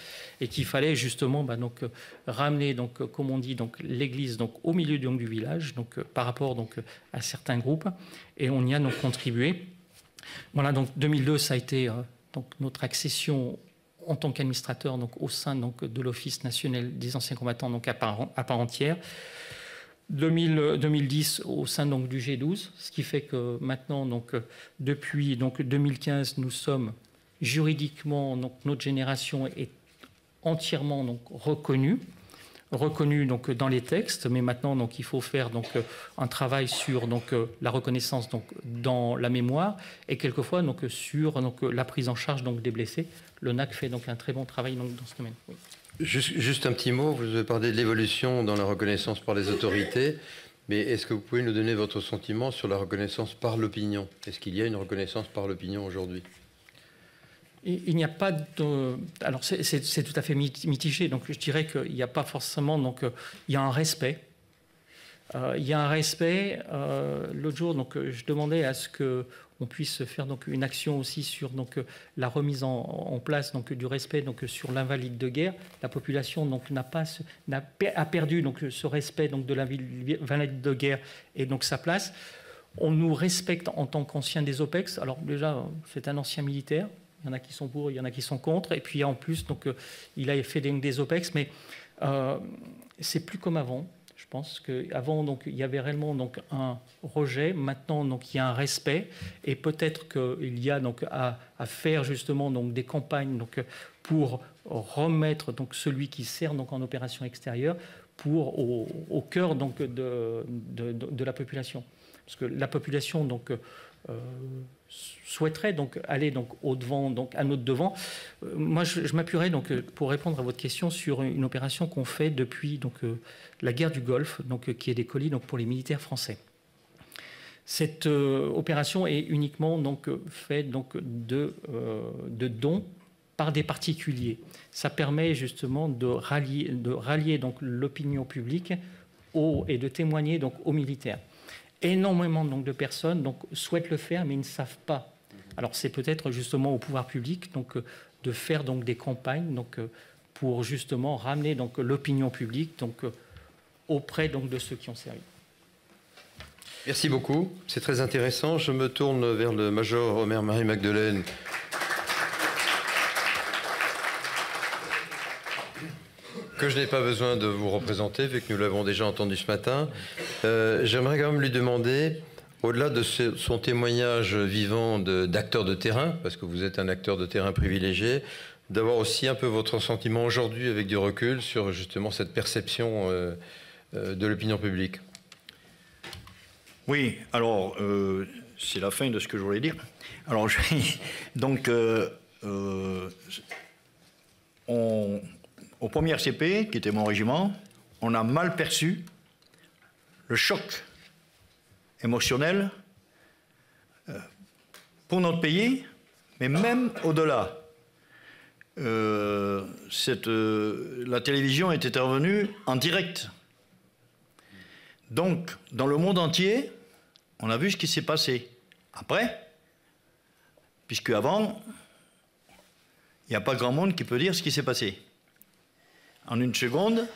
Et qu'il fallait justement donc, ramener, donc, comme on dit, donc, l'Église donc, au milieu donc, du village donc, par rapport donc, à certains groupes. Et on y a donc, contribué. Voilà, donc 2002, ça a été donc, notre accession en tant qu'administrateur donc, au sein donc, de l'Office national des anciens combattants donc, à part entière. 2010 au sein donc, du G12, ce qui fait que maintenant, donc, depuis donc, 2015, nous sommes juridiquement, donc, notre génération est entièrement donc, reconnu donc, dans les textes, mais maintenant donc, il faut faire donc, un travail sur donc, la reconnaissance donc, dans la mémoire et quelquefois donc, sur donc, la prise en charge donc, des blessés. Le NAC fait donc, un très bon travail donc, dans ce domaine. Oui.
Juste un petit mot, vous avez parlé de l'évolution dans la reconnaissance par les autorités, mais est-ce que vous pouvez nous donner votre sentiment sur la reconnaissance par l'opinion? Est-ce qu'il y a une reconnaissance par l'opinion aujourd'hui?
Il n'y a pas de... Alors, c'est tout à fait mitigé. Donc, je dirais qu'il n'y a pas forcément... Donc, il y a un respect. Il y a un respect. L'autre jour, donc, je demandais à ce qu'on puisse faire donc, une action aussi sur donc, la remise en place donc, du respect donc, sur l'invalide de guerre. La population donc, a perdu donc, ce respect donc, de l'invalide de guerre et donc sa place. On nous respecte en tant qu'ancien des OPEX. Alors, déjà, c'est un ancien militaire. Il y en a qui sont pour, il y en a qui sont contre. Et puis en plus, donc, il a fait des OPEX, mais c'est plus comme avant. Je pense qu'avant, donc, il y avait réellement donc, un rejet. Maintenant, donc, il y a un respect. Et peut-être qu'il y a donc, à faire justement donc, des campagnes donc, pour remettre donc, celui qui sert donc, en opération extérieure au cœur donc, de la population. Parce que la population... donc, souhaiterait donc aller donc au devant, donc à notre devant. Moi, je m'appuierai donc pour répondre à votre question sur une opération qu'on fait depuis donc la guerre du Golfe, donc qui est des colis donc pour les militaires français. Cette opération est uniquement donc faite donc de dons par des particuliers. Ça permet justement de rallier donc l'opinion publique et de témoigner donc aux militaires. Énormément donc, de personnes donc, souhaitent le faire, mais ils ne savent pas Alors c'est peut-être justement au pouvoir public donc, de faire donc, des campagnes donc, pour justement ramener donc, l'opinion publique donc, auprès donc, de ceux qui ont servi.
Merci beaucoup, c'est très intéressant. Je me tourne vers le major Omer-Marie Magdeleine. Que je n'ai pas besoin de vous représenter, vu que nous l'avons déjà entendu ce matin. J'aimerais quand même lui demander, au-delà de son témoignage vivant d'acteur de terrain, parce que vous êtes un acteur de terrain privilégié, d'avoir aussi un peu votre sentiment aujourd'hui avec du recul sur justement cette perception de l'opinion publique.
Oui, alors c'est la fin de ce que je voulais dire. Alors donc au premier RCP, qui était mon régiment, on a mal perçu le choc émotionnel pour notre pays, mais même au-delà. La télévision est intervenue en direct. Donc, dans le monde entier, on a vu ce qui s'est passé. Après, puisque avant, il n'y a pas grand monde qui peut dire ce qui s'est passé. En une seconde,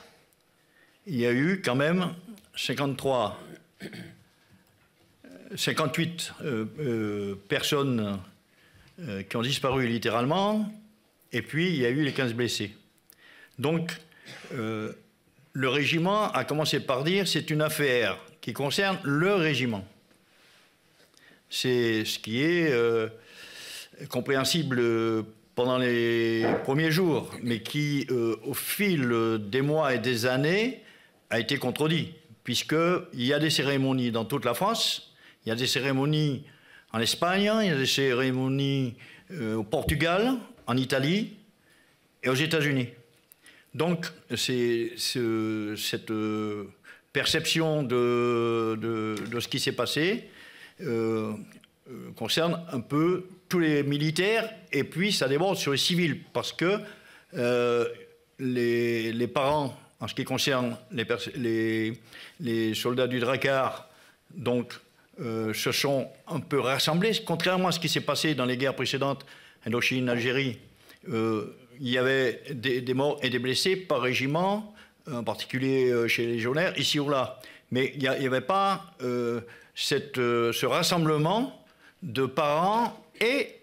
il y a eu quand même 58 personnes qui ont disparu littéralement, et puis il y a eu les 15 blessés. Donc, le régiment a commencé par dire c'est une affaire qui concerne le régiment. C'est ce qui est compréhensible pendant les premiers jours, mais qui, au fil des mois et des années, a été contredit, puisqu'il y a des cérémonies dans toute la France, il y a des cérémonies en Espagne, il y a des cérémonies au Portugal, en Italie et aux États-Unis. Donc, cette perception de ce qui s'est passé concerne un peu tous les militaires, et puis ça déborde sur les civils, parce que les parents, en ce qui concerne les soldats du Drakkar, donc, se sont un peu rassemblés, contrairement à ce qui s'est passé dans les guerres précédentes, Indochine, Algérie. Il y avait des morts et des blessés par régiment, en particulier chez les légionnaires, ici ou là. Mais il n'y avait pas ce rassemblement de parents et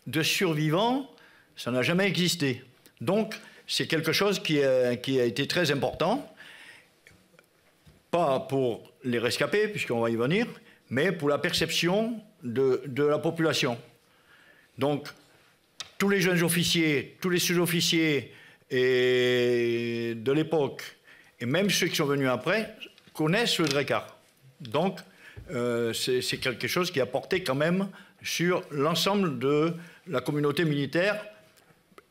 de survivants, ça n'a jamais existé. Donc, c'est quelque chose qui a été très important, pas pour les rescapés, puisqu'on va y venir, mais pour la perception de la population. Donc, tous les jeunes officiers, tous les sous-officiers de l'époque, et même ceux qui sont venus après, connaissent le Drakkar. Donc, c'est quelque chose qui a porté quand même sur l'ensemble de la communauté militaire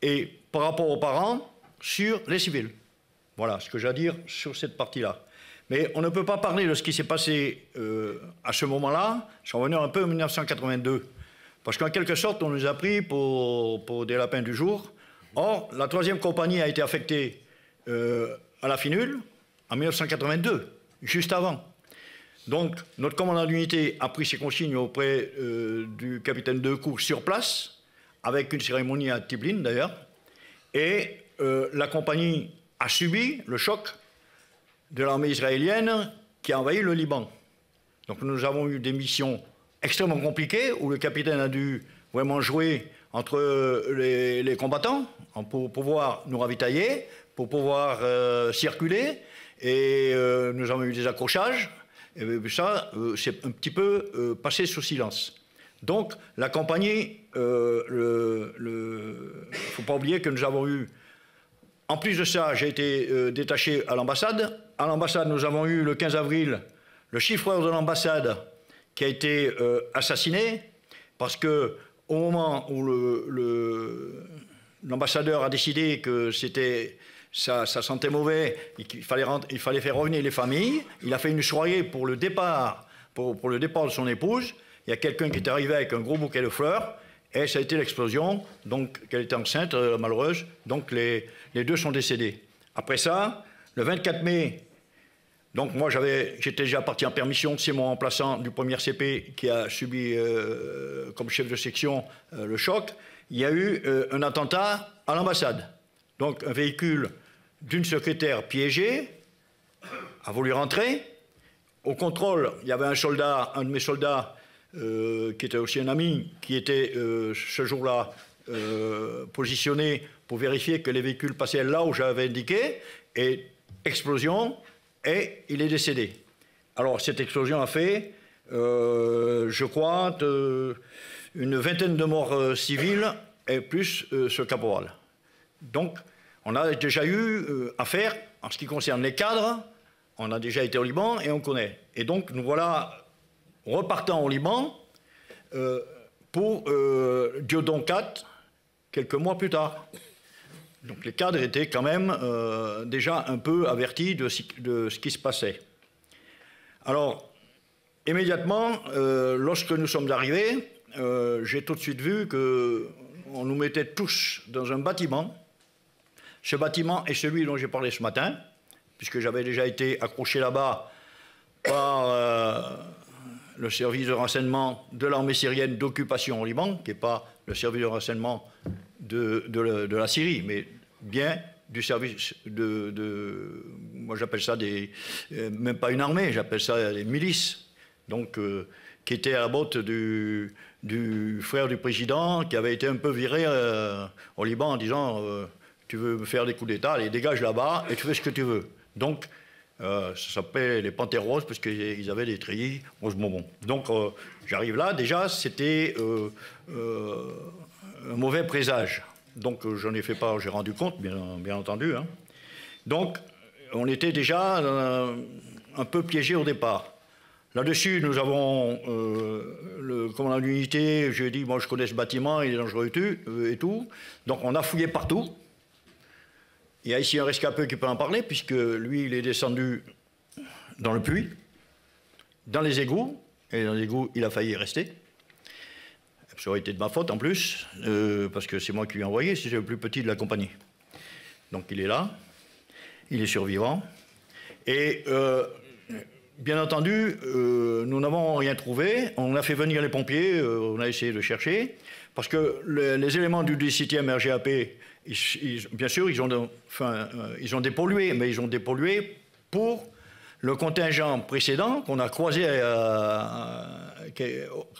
et par rapport aux parents, sur les civils. Voilà ce que j'ai à dire sur cette partie-là. Mais on ne peut pas parler de ce qui s'est passé à ce moment-là, sans revenir un peu en 1982. Parce qu'en quelque sorte, on nous a pris pour des lapins du jour. Or, la 3e compagnie a été affectée à la Finule en 1982, juste avant. Donc, notre commandant d'unité a pris ses consignes auprès du capitaine Decoux sur place, avec une cérémonie à Tiblin d'ailleurs, et la compagnie a subi le choc de l'armée israélienne qui a envahi le Liban. Donc nous avons eu des missions extrêmement compliquées où le capitaine a dû vraiment jouer entre les combattants pour pouvoir nous ravitailler, pour pouvoir circuler, et nous avons eu des accrochages. Et ça, c'est un petit peu passé sous silence. Donc, la compagnie, il ne faut pas oublier que nous avons eu, en plus de ça, j'ai été détaché à l'ambassade. À l'ambassade, nous avons eu le 15 avril le chiffreur de l'ambassade qui a été assassiné, parce qu'au moment où l'ambassadeur a décidé que ça sentait mauvais et qu'il fallait faire revenir les familles, il a fait une soirée pour le départ, pour le départ de son épouse. Il y a quelqu'un qui est arrivé avec un gros bouquet de fleurs, et ça a été l'explosion, donc qu'elle était enceinte, malheureuse, donc les deux sont décédés. Après ça, le 24 mai, Donc moi, j'étais déjà parti en permission. C'est mon remplaçant du premier CP qui a subi, comme chef de section, le choc. Il y a eu un attentat à l'ambassade. Donc un véhicule d'une secrétaire piégée a voulu rentrer. Au contrôle, il y avait un soldat, un de mes soldats, qui était aussi un ami, qui était ce jour-là positionné pour vérifier que les véhicules passaient là où j'avais indiqué. Et explosion. Et il est décédé. Alors, cette explosion a fait, je crois, une vingtaine de morts civiles et plus ce caporal. Donc, on a déjà eu affaire, en ce qui concerne les cadres, on a déjà été au Liban et on connaît. Et donc, nous voilà repartant au Liban pour Diodon 4, quelques mois plus tard. Donc les cadres étaient quand même déjà un peu avertis de ce qui se passait. Alors, immédiatement, lorsque nous sommes arrivés, j'ai tout de suite vu qu'on nous mettait tous dans un bâtiment. Ce bâtiment est celui dont j'ai parlé ce matin, puisque j'avais déjà été accroché là-bas par le service de renseignement de l'armée syrienne d'occupation au Liban, qui n'est pas le service de renseignement de la Syrie, mais bien du service moi j'appelle ça même pas une armée, j'appelle ça des milices, donc qui était à la botte du frère du président, qui avait été un peu viré au Liban en disant tu veux me faire des coups d'État, allez dégage là-bas et tu fais ce que tu veux. Donc ça s'appelait les Panthères Roses parce qu'ils avaient des treillis rose bonbon. Donc j'arrive là, déjà c'était un mauvais présage. Donc j'en ai fait part, j'ai rendu compte, bien entendu. Hein. Donc on était déjà un peu piégés au départ. Là-dessus, nous avons le commandant d'unité, je lui ai dit, moi je connais ce bâtiment, il est dangereux et tout. Donc on a fouillé partout. Il y a ici un rescapé qui peut en parler, puisque lui, il est descendu dans le puits, dans les égouts, et dans les égouts, il a failli y rester. Ça aurait été de ma faute en plus, parce que c'est moi qui lui ai envoyé, c'est le plus petit de la compagnie. Donc il est là, il est survivant. Et bien entendu, nous n'avons rien trouvé. On a fait venir les pompiers, on a essayé de chercher, parce que les éléments du 17e RGAP, bien sûr, ils ont dépollué, mais ils ont dépollué pour le contingent précédent qu'on a croisé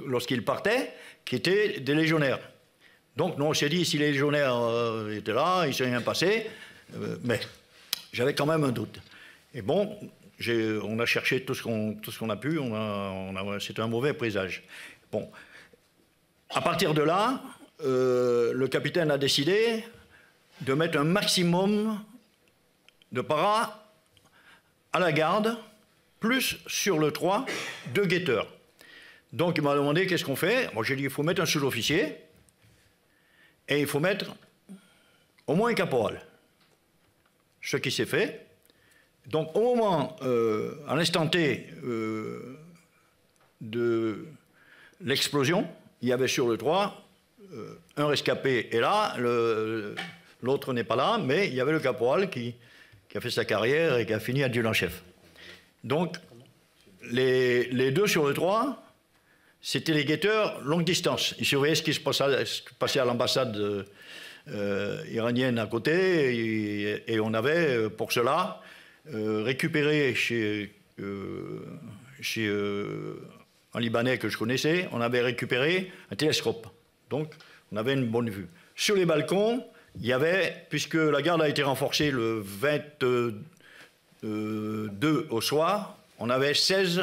lorsqu'il partait, qui était des légionnaires. Donc, nous, on s'est dit, si les légionnaires étaient là, il ne s'est rien passé, mais j'avais quand même un doute. Et bon, on a cherché tout ce qu'on a pu, c'était un mauvais présage. Bon, à partir de là, le capitaine a décidé de mettre un maximum de paras à la garde, plus sur le 3 de guetteurs. Donc il m'a demandé qu'est-ce qu'on fait. Moi j'ai dit il faut mettre un sous-officier et il faut mettre au moins un caporal. Ce qui s'est fait. Donc au moment, à l'instant T de l'explosion, il y avait sur le 3 un rescapé est là, l'autre n'est pas là, mais il y avait le caporal qui a fait sa carrière et qui a fini adjudant-chef. Donc les deux sur le 3, c'était les guetteurs longue distance. Ils surveillaient ce qui se passait à l'ambassade iranienne à côté, et on avait, pour cela, récupéré un Libanais que je connaissais, on avait récupéré un télescope. Donc, on avait une bonne vue. Sur les balcons, il y avait, puisque la garde a été renforcée le 22 au soir, on avait 16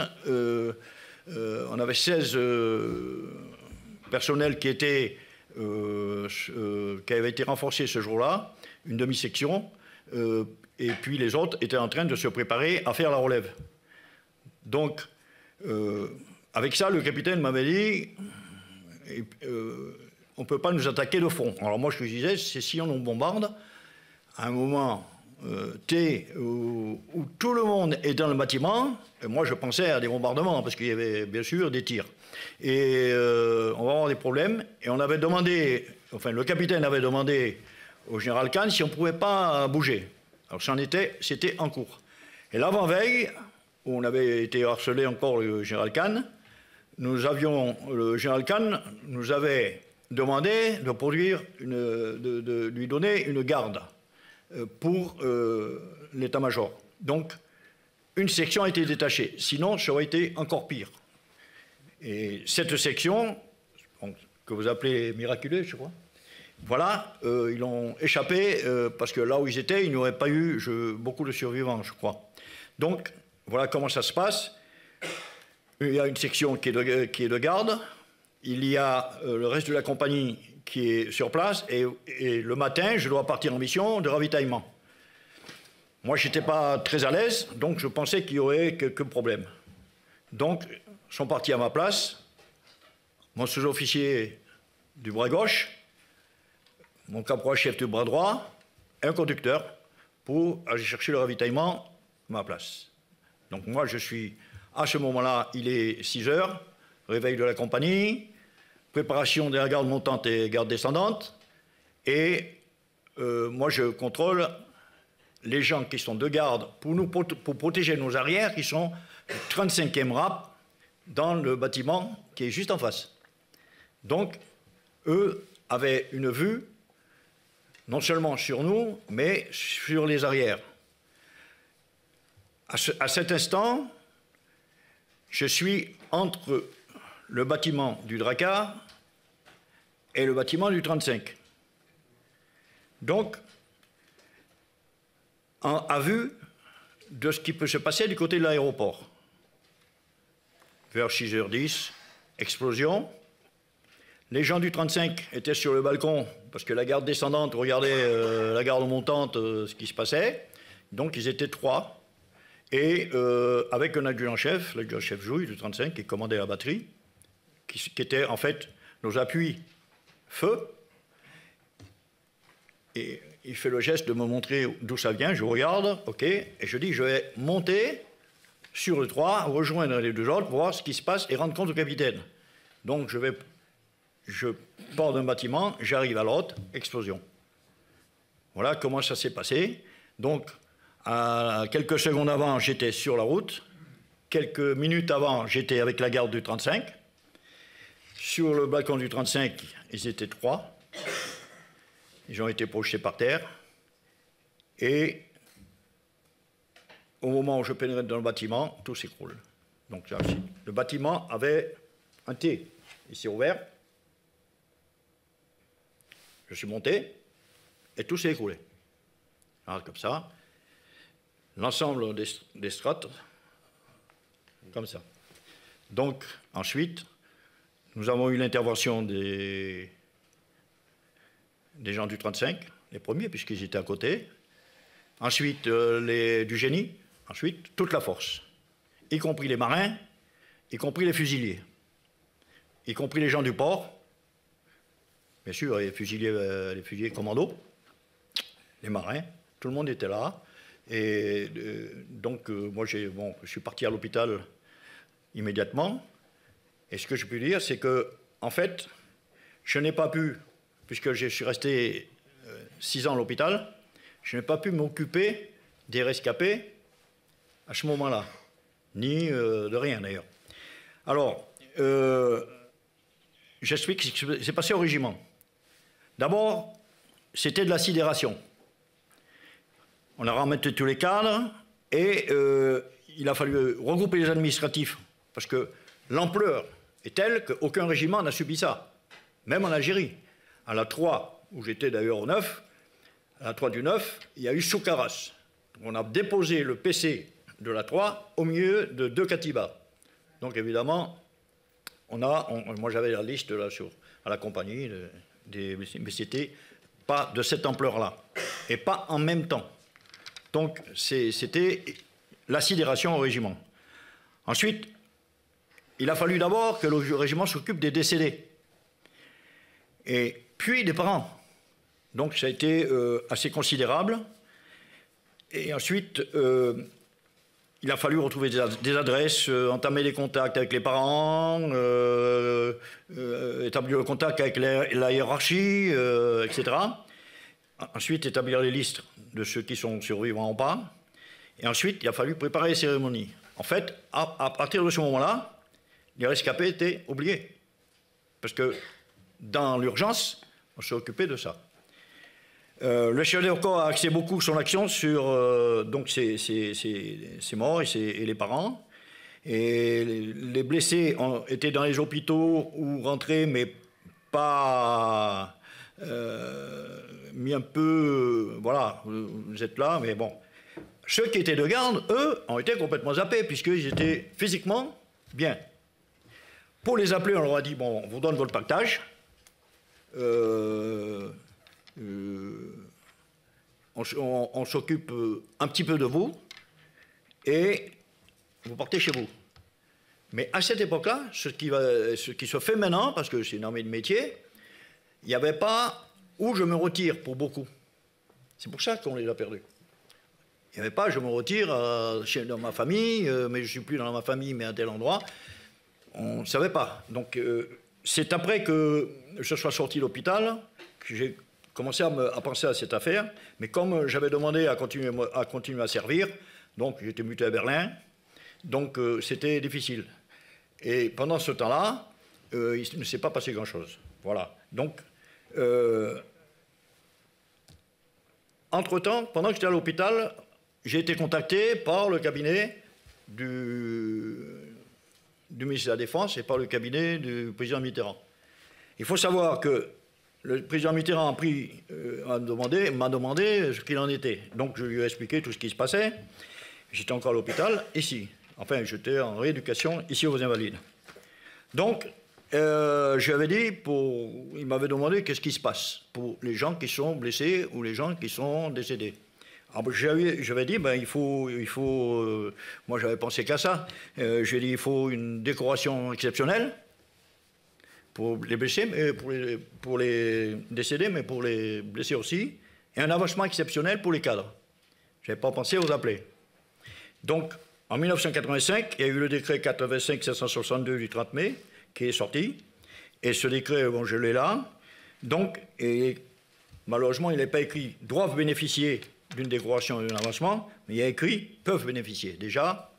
personnels qui avaient été renforcés ce jour-là, une demi-section, et puis les autres étaient en train de se préparer à faire la relève. Donc, avec ça, le capitaine m'avait dit on ne peut pas nous attaquer de front. Alors moi, je lui disais, c'est si on nous bombarde, à un moment T où tout le monde est dans le bâtiment, et moi je pensais à des bombardements, parce qu'il y avait bien sûr des tirs. Et on va avoir des problèmes, et on avait demandé, enfin le capitaine avait demandé au général Khan si on ne pouvait pas bouger. Alors c'était en cours. Et l'avant-veille, où on avait été harcelé encore le général Kahn, le général Kahn nous avait demandé de produire, de lui donner une garde pour l'état-major. Donc, une section a été détachée. Sinon, ça aurait été encore pire. Et cette section, que vous appelez miraculeuse, je crois, voilà, ils ont échappé parce que là où ils étaient, il n'y aurait pas eu beaucoup de survivants, je crois. Donc, voilà comment ça se passe. Il y a une section qui est de garde. Il y a le reste de la compagnie qui est sur place. Et le matin, je dois partir en mission de ravitaillement. Moi, je n'étais pas très à l'aise, donc je pensais qu'il y aurait quelques problèmes. Donc, ils sont partis à ma place. Mon sous-officier du bras gauche, mon caporal-chef du bras droit, et un conducteur pour aller chercher le ravitaillement à ma place. Donc moi, je suis, à ce moment-là, il est 6 heures, réveil de la compagnie, préparation de la garde montante et garde descendante, et moi, je contrôle les gens qui sont de garde pour protéger nos arrières, qui sont 35e rap dans le bâtiment qui est juste en face. Donc, eux avaient une vue non seulement sur nous, mais sur les arrières. À cet instant, je suis entre le bâtiment du Drakkar et le bâtiment du 35. Donc, à vue de ce qui peut se passer du côté de l'aéroport. Vers 6h10, explosion. Les gens du 35 étaient sur le balcon parce que la garde descendante regardait la garde montante, ce qui se passait. Donc ils étaient 3. Et avec un adjudant-chef, l'adjudant-chef Jouy du 35, qui commandait la batterie, qui était en fait nos appuis feu. Et il fait le geste de me montrer d'où ça vient. Je regarde, OK, et je dis je vais monter sur le 3, rejoindre les 2 autres, voir ce qui se passe et rendre compte au capitaine. Donc je pars d'un bâtiment, j'arrive à l'autre, explosion. Voilà comment ça s'est passé. Donc, quelques secondes avant, j'étais sur la route. Quelques minutes avant, j'étais avec la garde du 35. Sur le balcon du 35, ils étaient 3. Ils ont été projetés par terre. Et au moment où je pénétrais dans le bâtiment, tout s'écroule. Donc, là, le bâtiment avait un T ici ouvert. Je suis monté et tout s'est écroulé. Alors, comme ça, l'ensemble des strates, comme ça. Donc, ensuite, nous avons eu l'intervention des gens du 35, les premiers, puisqu'ils étaient à côté. Ensuite, du génie. Ensuite, toute la force, y compris les marins, y compris les fusiliers, y compris les gens du port. Bien sûr, les fusiliers commandos, les marins, tout le monde était là. Et donc, moi, je suis parti à l'hôpital immédiatement. Et ce que je peux dire, c'est que, en fait, je n'ai pas pu, puisque je suis resté 6 ans à l'hôpital, je n'ai pas pu m'occuper des rescapés à ce moment-là, ni de rien d'ailleurs. Alors, j'explique ce qui s'est passé au régiment. D'abord, c'était de la sidération. On a remetté tous les cadres et il a fallu regrouper les administratifs parce que l'ampleur est telle qu'aucun régiment n'a subi ça, même en Algérie. À la 3, où j'étais d'ailleurs au 9, à la 3 du 9, il y a eu Soukaras. On a déposé le PC de la 3 au milieu de 2 katibas. Donc évidemment, moi j'avais la liste là à la compagnie, mais c'était pas de cette ampleur-là, et pas en même temps. Donc c'était la sidération au régiment. Ensuite, il a fallu d'abord que le régiment s'occupe des décédés, et puis des parents. Donc ça a été assez considérable. Et ensuite, il a fallu retrouver des adresses, entamer des contacts avec les parents, établir le contact avec la hiérarchie, etc. Ensuite, établir les listes de ceux qui sont survivants ou pas. Et ensuite, il a fallu préparer les cérémonies. En fait, à partir de ce moment-là, les rescapés étaient oubliés. Parce que dans l'urgence, on s'est occupé de ça. Le chef de corps a axé beaucoup son action sur donc ses morts et les parents. Et les blessés étaient dans les hôpitaux ou rentrés, mais pas mis un peu... voilà, vous êtes là, mais bon. Ceux qui étaient de garde, eux, ont été complètement zappés, puisqu'ils étaient physiquement bien. Pour les appeler, on leur a dit, bon, on vous donne votre pactage. On s'occupe un petit peu de vous, et vous partez chez vous. Mais à cette époque-là, ce qui se fait maintenant, parce que c'est une armée de métier, il n'y avait pas où je me retire pour beaucoup. C'est pour ça qu'on les a perdus. Il n'y avait pas je me retire dans ma famille, mais je ne suis plus dans ma famille, mais à tel endroit. On ne savait pas. Donc c'est après que je sois sorti de l'hôpital que j'ai commencé à penser à cette affaire. Mais comme j'avais demandé à continuer à servir, donc j'étais muté à Berlin. Donc c'était difficile. Et pendant ce temps-là, il ne s'est pas passé grand-chose. Voilà. Donc, entre-temps, pendant que j'étais à l'hôpital, j'ai été contacté par le cabinet du ministre de la Défense et par le cabinet du président Mitterrand. Il faut savoir que le président Mitterrand m'a demandé ce qu'il en était. Donc je lui ai expliqué tout ce qui se passait. J'étais encore à l'hôpital, ici. Enfin, j'étais en rééducation, ici aux Invalides. Donc, je lui avais dit, il m'avait demandé qu'est-ce qui se passe pour les gens qui sont blessés ou les gens qui sont décédés. Alors, j'avais dit, ben, il faut moi j'avais pensé qu'à ça, j'ai dit, il faut une décoration exceptionnelle pour les blessés, mais pour les décédés, mais pour les blessés aussi, et un avancement exceptionnel pour les cadres. Je n'avais pas pensé aux appelés. Donc, en 1985, il y a eu le décret 85-762 du 30 mai qui est sorti. Et ce décret, bon, je l'ai là. Donc, et malheureusement, il n'est pas écrit « doivent bénéficier d'une décoration et d'un avancement », mais il y a écrit « peuvent bénéficier ». Déjà,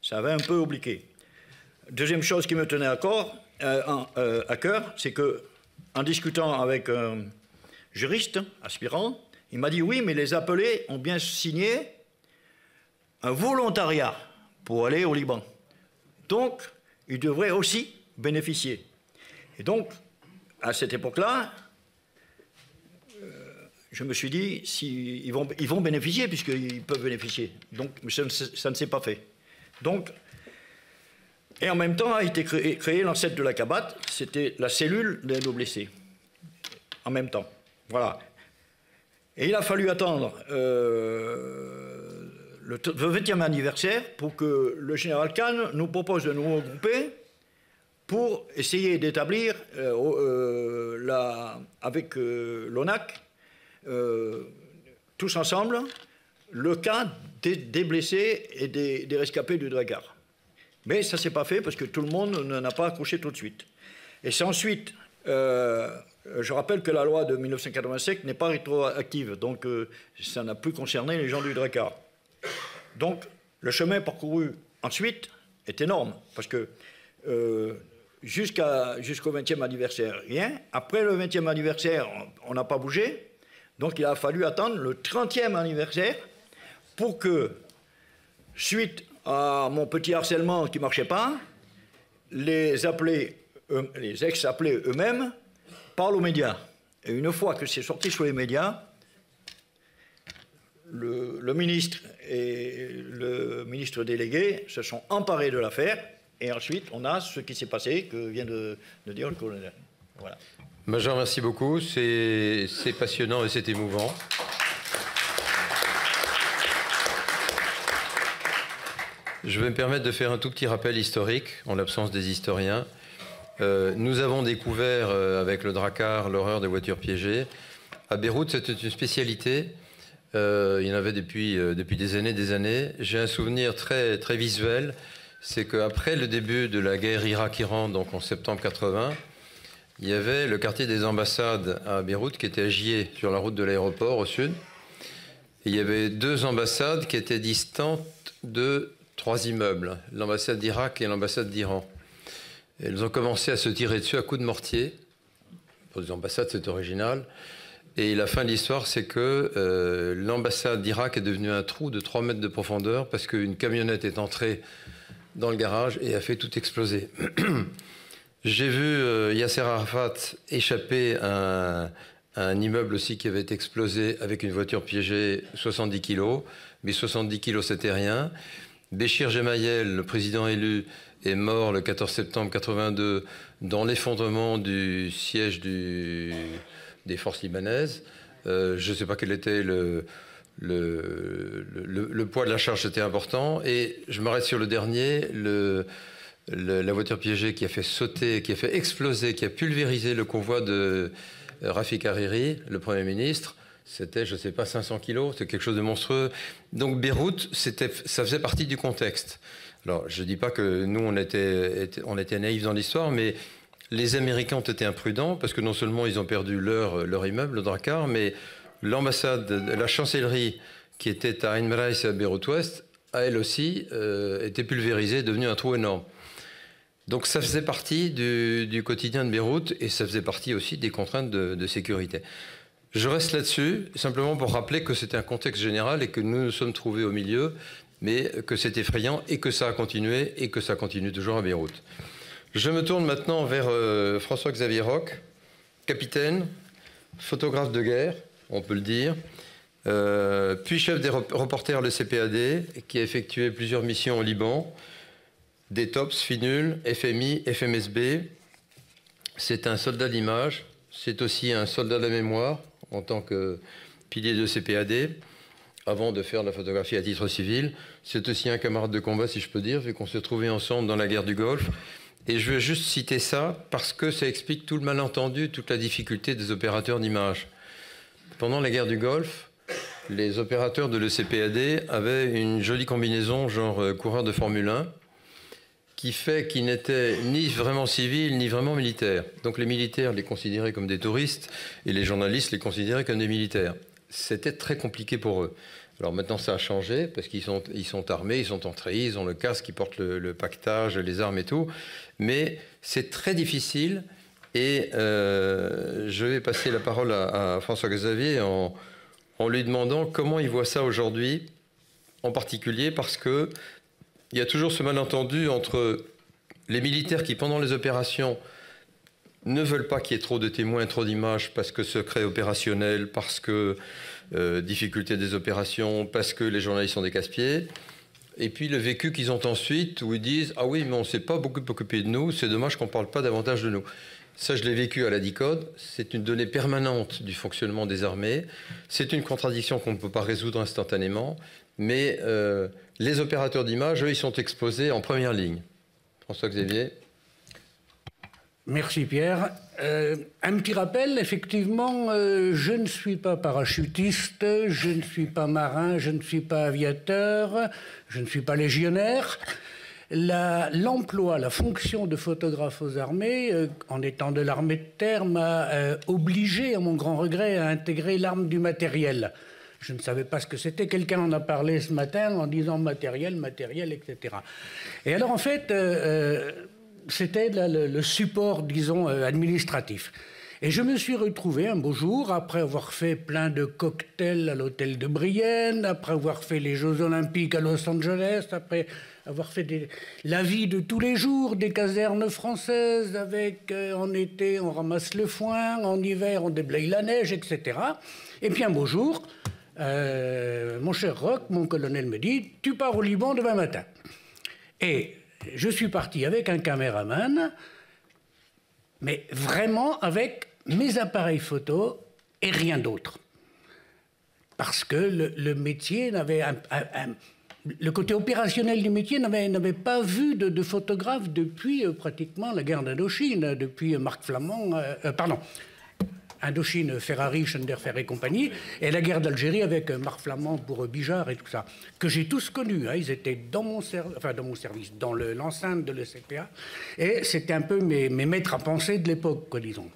ça avait un peu obliqué. Deuxième chose qui me tenait à cœur, c'est qu'en discutant avec un juriste aspirant, il m'a dit « oui, mais les appelés ont bien signé un volontariat pour aller au Liban. Donc, ils devraient aussi bénéficier. » Et donc, à cette époque-là, je me suis dit, ils vont bénéficier, puisqu'ils peuvent bénéficier. Donc, ça ne s'est pas fait. Donc, et en même temps a été créé l'ancêtre de la CABAT, c'était la cellule d'aide aux blessés. En même temps. Voilà. Et il a fallu attendre le 20e anniversaire pour que le général Kahn nous propose de nous regrouper pour essayer d'établir avec l'ONAC, tous ensemble, le cas des blessés et des rescapés du Drakkar. Mais ça ne s'est pas fait parce que tout le monde n'en a pas accroché tout de suite. Et c'est ensuite, je rappelle que la loi de 1985 n'est pas rétroactive, donc ça n'a plus concerné les gens du Drakkar. Donc, le chemin parcouru ensuite est énorme, parce que jusqu'au 20e anniversaire, rien. Après le 20e anniversaire, on n'a pas bougé. Donc, il a fallu attendre le 30e anniversaire pour que, suite à mon petit harcèlement qui ne marchait pas, les ex-appelés eux-mêmes parlent aux médias. Et une fois que c'est sorti sur les médias, le ministre et le ministre délégué se sont emparés de l'affaire, et ensuite on a ce qui s'est passé, que vient de dire le colonel. Voilà.
Major, merci beaucoup, c'est passionnant et c'est émouvant. Je vais me permettre de faire un tout petit rappel historique, en l'absence des historiens. Nous avons découvert avec le Drakkar l'horreur des voitures piégées. À Beyrouth, c'était une spécialité. Il y en avait depuis des années. J'ai un souvenir très, très visuel. C'est qu'après le début de la guerre Irak-Iran, donc en septembre 80, il y avait le quartier des ambassades à Beyrouth qui était à Gier, sur la route de l'aéroport au sud. Et il y avait 2 ambassades qui étaient distantes de 3 immeubles, l'ambassade d'Irak et l'ambassade d'Iran. Elles ont commencé à se tirer dessus à coups de mortier. Pour les ambassades, c'est original. Et la fin de l'histoire, c'est que l'ambassade d'Irak est devenue un trou de 3 mètres de profondeur parce qu'une camionnette est entrée dans le garage et a fait tout exploser. J'ai vu Yasser Arafat échapper à un immeuble aussi qui avait été explosé avec une voiture piégée, 70 kilos. Mais 70 kilos, c'était rien. Béchir Gemayel, le président élu, est mort le 14 septembre 82 dans l'effondrement du siège des forces libanaises. Je ne sais pas quel était le poids de la charge, c'était important. Et je m'arrête sur le dernier, la voiture piégée qui a fait sauter, qui a fait exploser, qui a pulvérisé le convoi de Rafik Hariri, le Premier ministre. C'était, je ne sais pas, 500 kilos, c'est quelque chose de monstrueux. Donc Beyrouth, ça faisait partie du contexte. Alors, je ne dis pas que nous, on était naïfs dans l'histoire, mais les Américains ont été imprudents, parce que non seulement ils ont perdu leur immeuble, le Drakkar, mais l'ambassade, la chancellerie qui était à Ain Mrais et à Beyrouth-Ouest, a elle aussi été pulvérisée, devenue un trou énorme. Donc ça faisait partie du quotidien de Beyrouth, et ça faisait partie aussi des contraintes de sécurité. Je reste là-dessus, simplement pour rappeler que c'était un contexte général et que nous nous sommes trouvés au milieu, mais que c'est effrayant et que ça a continué et que ça continue toujours à Beyrouth. Je me tourne maintenant vers François-Xavier Roch, capitaine, photographe de guerre, on peut le dire, puis chef des reporters le CPAD, qui a effectué plusieurs missions au Liban, DETOPS, FINUL, FMI, FMSB. C'est un soldat de l'image, c'est aussi un soldat de la mémoire, en tant que pilier de CPAD, avant de faire de la photographie à titre civil. C'est aussi un camarade de combat, si je peux dire, vu qu'on s'est trouvés ensemble dans la guerre du Golfe. Et je veux juste citer ça parce que ça explique tout le malentendu, toute la difficulté des opérateurs d'image. Pendant la guerre du Golfe, les opérateurs de l'ECPAD avaient une jolie combinaison, genre coureur de Formule 1, qui fait qu'ils n'étaient ni vraiment civils, ni vraiment militaires. Donc les militaires les considéraient comme des touristes, et les journalistes les considéraient comme des militaires. C'était très compliqué pour eux. Alors maintenant ça a changé, parce qu'ils sont armés, ils sont en treillis, ils ont le casque, ils portent le paquetage, les armes et tout. Mais c'est très difficile, et je vais passer la parole à François-Xavier en lui demandant comment il voit ça aujourd'hui, en particulier parce que il y a toujours ce malentendu entre les militaires qui, pendant les opérations, ne veulent pas qu'il y ait trop de témoins, trop d'images, parce que secret opérationnel, parce que difficulté des opérations, parce que les journalistes sont des casse-pieds. Et puis le vécu qu'ils ont ensuite, où ils disent « Ah oui, mais on ne s'est pas beaucoup occupé de nous, c'est dommage qu'on ne parle pas davantage de nous ». Ça, je l'ai vécu à la DICODE. C'est une donnée permanente du fonctionnement des armées. C'est une contradiction qu'on ne peut pas résoudre instantanément. Mais les opérateurs d'image, eux, ils sont exposés en première ligne. François-Xavier.
Merci Pierre. Un petit rappel, effectivement, je ne suis pas parachutiste, je ne suis pas marin, je ne suis pas aviateur, je ne suis pas légionnaire. L'emploi, la fonction de photographe aux armées, en étant de l'armée de terre, m'a obligé, à mon grand regret, à intégrer l'arme du matériel. Je ne savais pas ce que c'était. Quelqu'un en a parlé ce matin en disant matériel, etc. Et alors, en fait, c'était le support, disons, administratif. Et je me suis retrouvé un beau jour, après avoir fait plein de cocktails à l'hôtel de Brienne, après avoir fait les Jeux Olympiques à Los Angeles, après avoir fait la vie de tous les jours des casernes françaises, avec en été on ramasse le foin, en hiver on déblaye la neige, etc. Et puis un beau jour, mon cher Roch, mon colonel me dit « Tu pars au Liban demain matin ». Et je suis parti avec un caméraman, mais vraiment avec mes appareils photo et rien d'autre. Parce que le métier n'avait... le côté opérationnel du métier n'avait pas vu de photographe depuis pratiquement la guerre d'Indochine, depuis Marc Flamand... Indochine, Ferrari, Schneider et compagnie, et la guerre d'Algérie avec Marc Flamand pour Bijard et tout ça, que j'ai tous connus. Hein, ils étaient dans mon service, dans l'enceinte de l'ECPA, et c'était un peu mes maîtres à penser de l'époque, quoi, disons.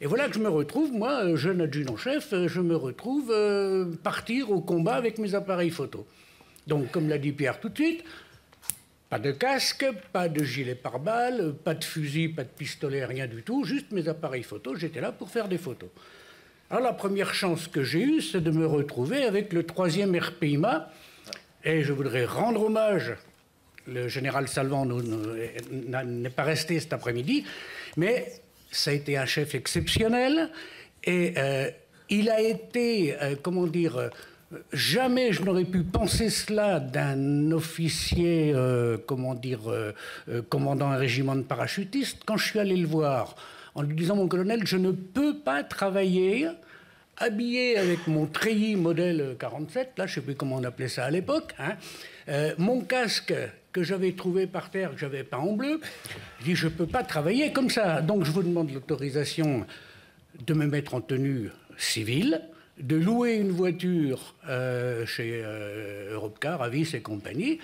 Et voilà que je me retrouve, moi, jeune adjudant-chef, je me retrouve partir au combat avec mes appareils photo. Donc, comme l'a dit Pierre tout de suite, Pas de casque, pas de gilet pare-balles, pas de fusil, pas de pistolet, rien du tout, juste mes appareils photo, j'étais là pour faire des photos. Alors la première chance que j'ai eue, c'est de me retrouver avec le 3e RPIMA, et je voudrais rendre hommage, le général Salvan n'est pas resté cet après-midi, mais ça a été un chef exceptionnel, et il a été, comment dire, jamais je n'aurais pu penser cela d'un officier, comment dire, commandant un régiment de parachutistes. Quand je suis allé le voir, en lui disant, mon colonel, je ne peux pas travailler habillé avec mon treillis modèle 47, là, je ne sais plus comment on appelait ça à l'époque, hein, mon casque que j'avais trouvé par terre, que j'avais peint en bleu, je dis, je ne peux pas travailler comme ça. Donc, je vous demande l'autorisation de me mettre en tenue civile, de louer une voiture chez Europcar, Avis et compagnie,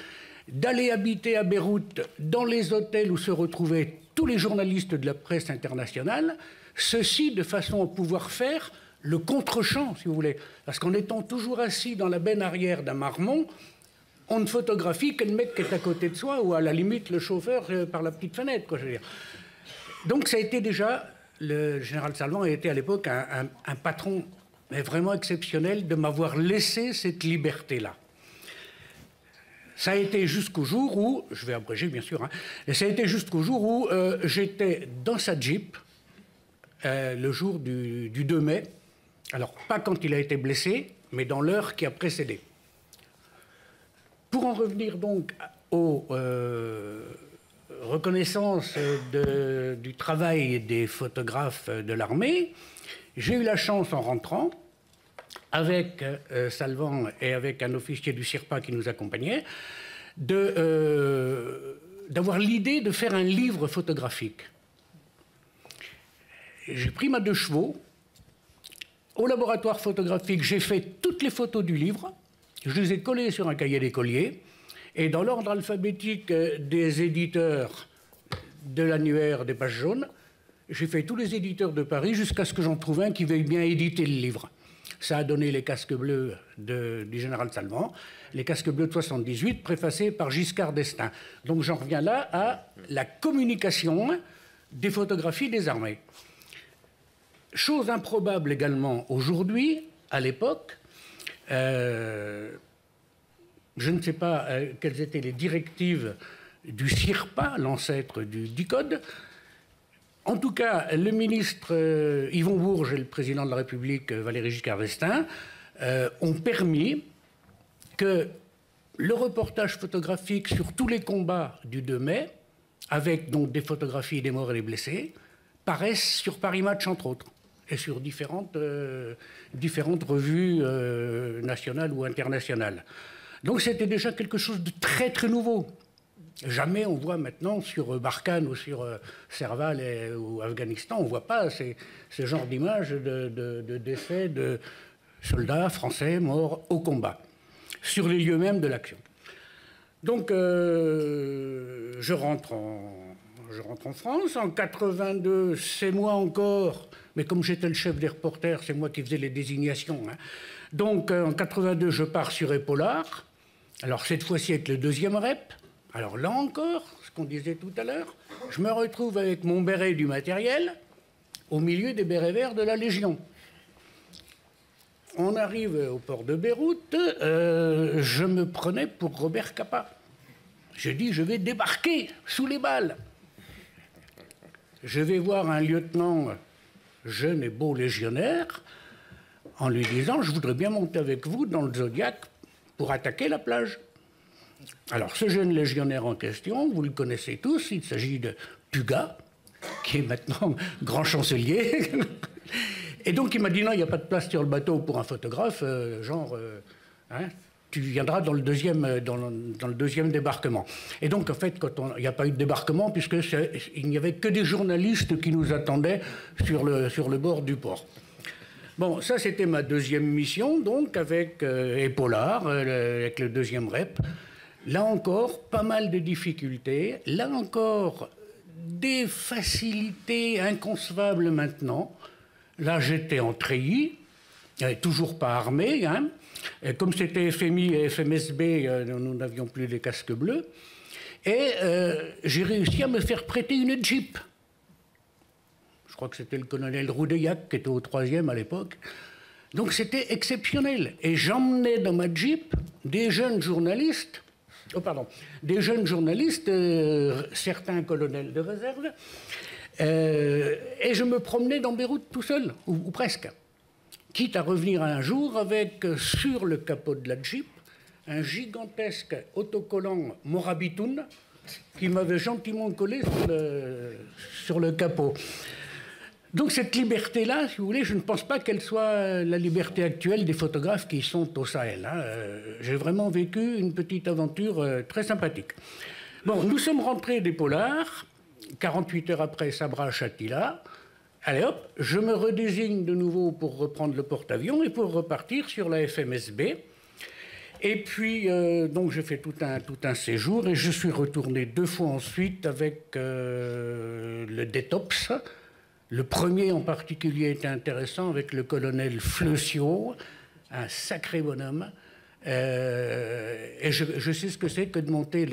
d'aller habiter à Beyrouth dans les hôtels où se retrouvaient tous les journalistes de la presse internationale, ceci de façon à pouvoir faire le contre-champ, si vous voulez. Parce qu'en étant toujours assis dans la benne arrière d'un marmot, on ne photographie que le mec qui est à côté de soi, ou à la limite le chauffeur par la petite fenêtre, quoi, je veux dire. Donc ça a été déjà, le général Salvan a été à l'époque un patron mais vraiment exceptionnel de m'avoir laissé cette liberté-là. Ça a été jusqu'au jour où, je vais abréger bien sûr, hein, et ça a été jusqu'au jour où j'étais dans sa Jeep, le jour du 2 mai, alors pas quand il a été blessé, mais dans l'heure qui a précédé. Pour en revenir donc aux reconnaissances du travail des photographes de l'armée, j'ai eu la chance en rentrant, avec Salvan et avec un officier du CIRPA qui nous accompagnait, d'avoir l'idée de faire un livre photographique. J'ai pris ma 2 chevaux, au laboratoire photographique, j'ai fait toutes les photos du livre, je les ai collées sur un cahier d'écolier, et dans l'ordre alphabétique des éditeurs de l'annuaire des pages jaunes, j'ai fait tous les éditeurs de Paris jusqu'à ce que j'en trouve un qui veuille bien éditer le livre. Ça a donné les casques bleus du général Salvan, les casques bleus de 78, préfacés par Giscard d'Estaing. Donc j'en reviens là à la communication des photographies des armées. Chose improbable également aujourd'hui, à l'époque, je ne sais pas quelles étaient les directives du CIRPA, l'ancêtre du DICODE. En tout cas, le ministre Yvon Bourges et le président de la République, Valéry Giscard d'Estaing, ont permis que le reportage photographique sur tous les combats du 2 mai, avec donc des photographies des morts et des blessés, paraisse sur Paris Match, entre autres, et sur différentes revues nationales ou internationales. Donc c'était déjà quelque chose de très très nouveau. Jamais on voit maintenant sur Barkhane ou sur Serval ou Afghanistan, on ne voit pas ce genre d'images de décès de soldats français morts au combat, sur les lieux mêmes de l'action. Donc je rentre en France. En 82, c'est moi encore, mais comme j'étais le chef des reporters, c'est moi qui faisais les désignations. Hein. Donc en 82, je pars sur Épaulard. Alors cette fois-ci avec le 2e rep. Alors là encore, ce qu'on disait tout à l'heure, je me retrouve avec mon béret du matériel au milieu des bérets verts de la Légion. On arrive au port de Beyrouth, je me prenais pour Robert Capa. Je dis, je vais débarquer sous les balles. Je vais voir un lieutenant jeune et beau légionnaire en lui disant, je voudrais bien monter avec vous dans le Zodiac pour attaquer la plage. Alors, ce jeune légionnaire en question, vous le connaissez tous, il s'agit de Puga, qui est maintenant grand chancelier. Et donc, il m'a dit, non, il n'y a pas de place sur le bateau pour un photographe, hein, tu viendras dans le deuxième débarquement. Et donc, en fait, il n'y a pas eu de débarquement, puisqu'il n'y avait que des journalistes qui nous attendaient sur le bord du port. Bon, ça, c'était ma 2e mission, donc, avec Épaulard, avec le 2e rep. Là encore, pas mal de difficultés. Là encore, des facilités inconcevables maintenant. Là, j'étais en treillis, toujours pas armé. Hein. Et comme c'était FMI et FMSB, nous n'avions plus les casques bleus. Et j'ai réussi à me faire prêter une Jeep. Je crois que c'était le colonel Roudeillac qui était au 3e à l'époque. Donc c'était exceptionnel. Et j'emmenais dans ma Jeep des jeunes journalistes, certains colonels de réserve, et je me promenais dans Beyrouth tout seul, ou presque. Quitte à revenir un jour avec, sur le capot de la Jeep, un gigantesque autocollant Morabitoun qui m'avait gentiment collé sur le capot. Donc cette liberté-là, si vous voulez, je ne pense pas qu'elle soit la liberté actuelle des photographes qui sont au Sahel. Hein. J'ai vraiment vécu une petite aventure très sympathique. Bon, nous sommes rentrés des Polars, 48 heures après Sabra Shatila. Allez hop, je me redésigne de nouveau pour reprendre le porte-avions et pour repartir sur la FMSB. Et puis, donc j'ai fait tout un séjour et je suis retourné 2 fois ensuite avec le DETOPS. Le premier en particulier était intéressant avec le colonel Fleussiot, un sacré bonhomme. Et je sais ce que c'est que de monter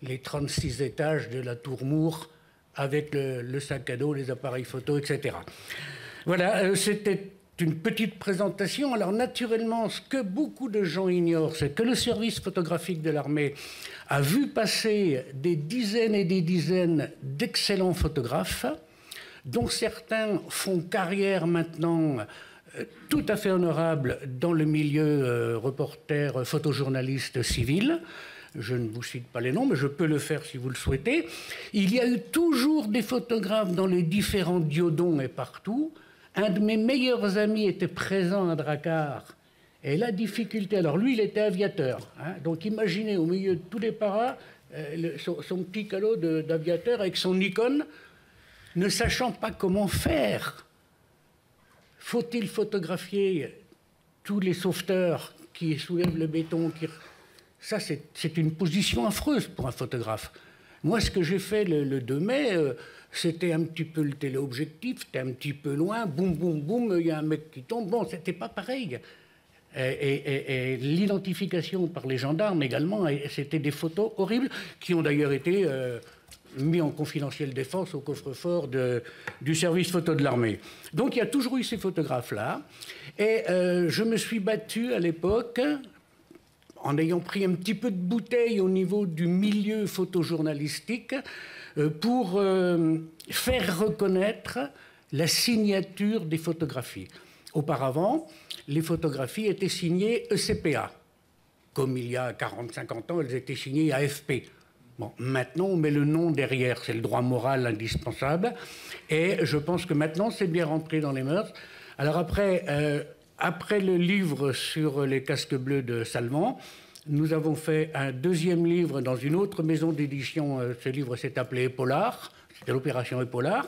les 36 étages de la Tour Moore avec le sac à dos, les appareils photo, etc. Voilà, c'était une petite présentation. Alors naturellement, ce que beaucoup de gens ignorent, c'est que le service photographique de l'armée a vu passer des dizaines et des dizaines d'excellents photographes, dont certains font carrière maintenant tout à fait honorable dans le milieu reporter, photojournaliste civil. Je ne vous cite pas les noms, mais je peux le faire si vous le souhaitez. Il y a eu toujours des photographes dans les différents diodons et partout. Un de mes meilleurs amis était présent à Drakkar. Et la difficulté... Alors lui, il était aviateur. Hein, donc imaginez, au milieu de tous les paras, son petit calot d'aviateur avec son Nikon, ne sachant pas comment faire. Faut-il photographier tous les sauveteurs qui soulèvent le béton Ça, c'est une position affreuse pour un photographe. Moi, ce que j'ai fait le 2 mai, c'était un petit peu le téléobjectif, c'était un petit peu loin, boum, boum, boum, il y a un mec qui tombe. Bon, c'était pas pareil. Et l'identification par les gendarmes également, c'était des photos horribles qui ont d'ailleurs été mis en confidentielle défense au coffre-fort du service photo de l'armée. Donc il y a toujours eu ces photographes-là. Et je me suis battu à l'époque, en ayant pris un petit peu de bouteille au niveau du milieu photojournalistique, pour faire reconnaître la signature des photographies. Auparavant, les photographies étaient signées ECPA. Comme il y a 40-50 ans, elles étaient signées AFP. Bon, maintenant, on met le nom derrière, c'est le droit moral indispensable. Et je pense que maintenant, c'est bien rentré dans les mœurs. Alors après le livre sur les casques bleus de Salvan, nous avons fait un 2e livre dans une autre maison d'édition. Ce livre s'est appelé Épaulard, c'était l'opération Épaulard.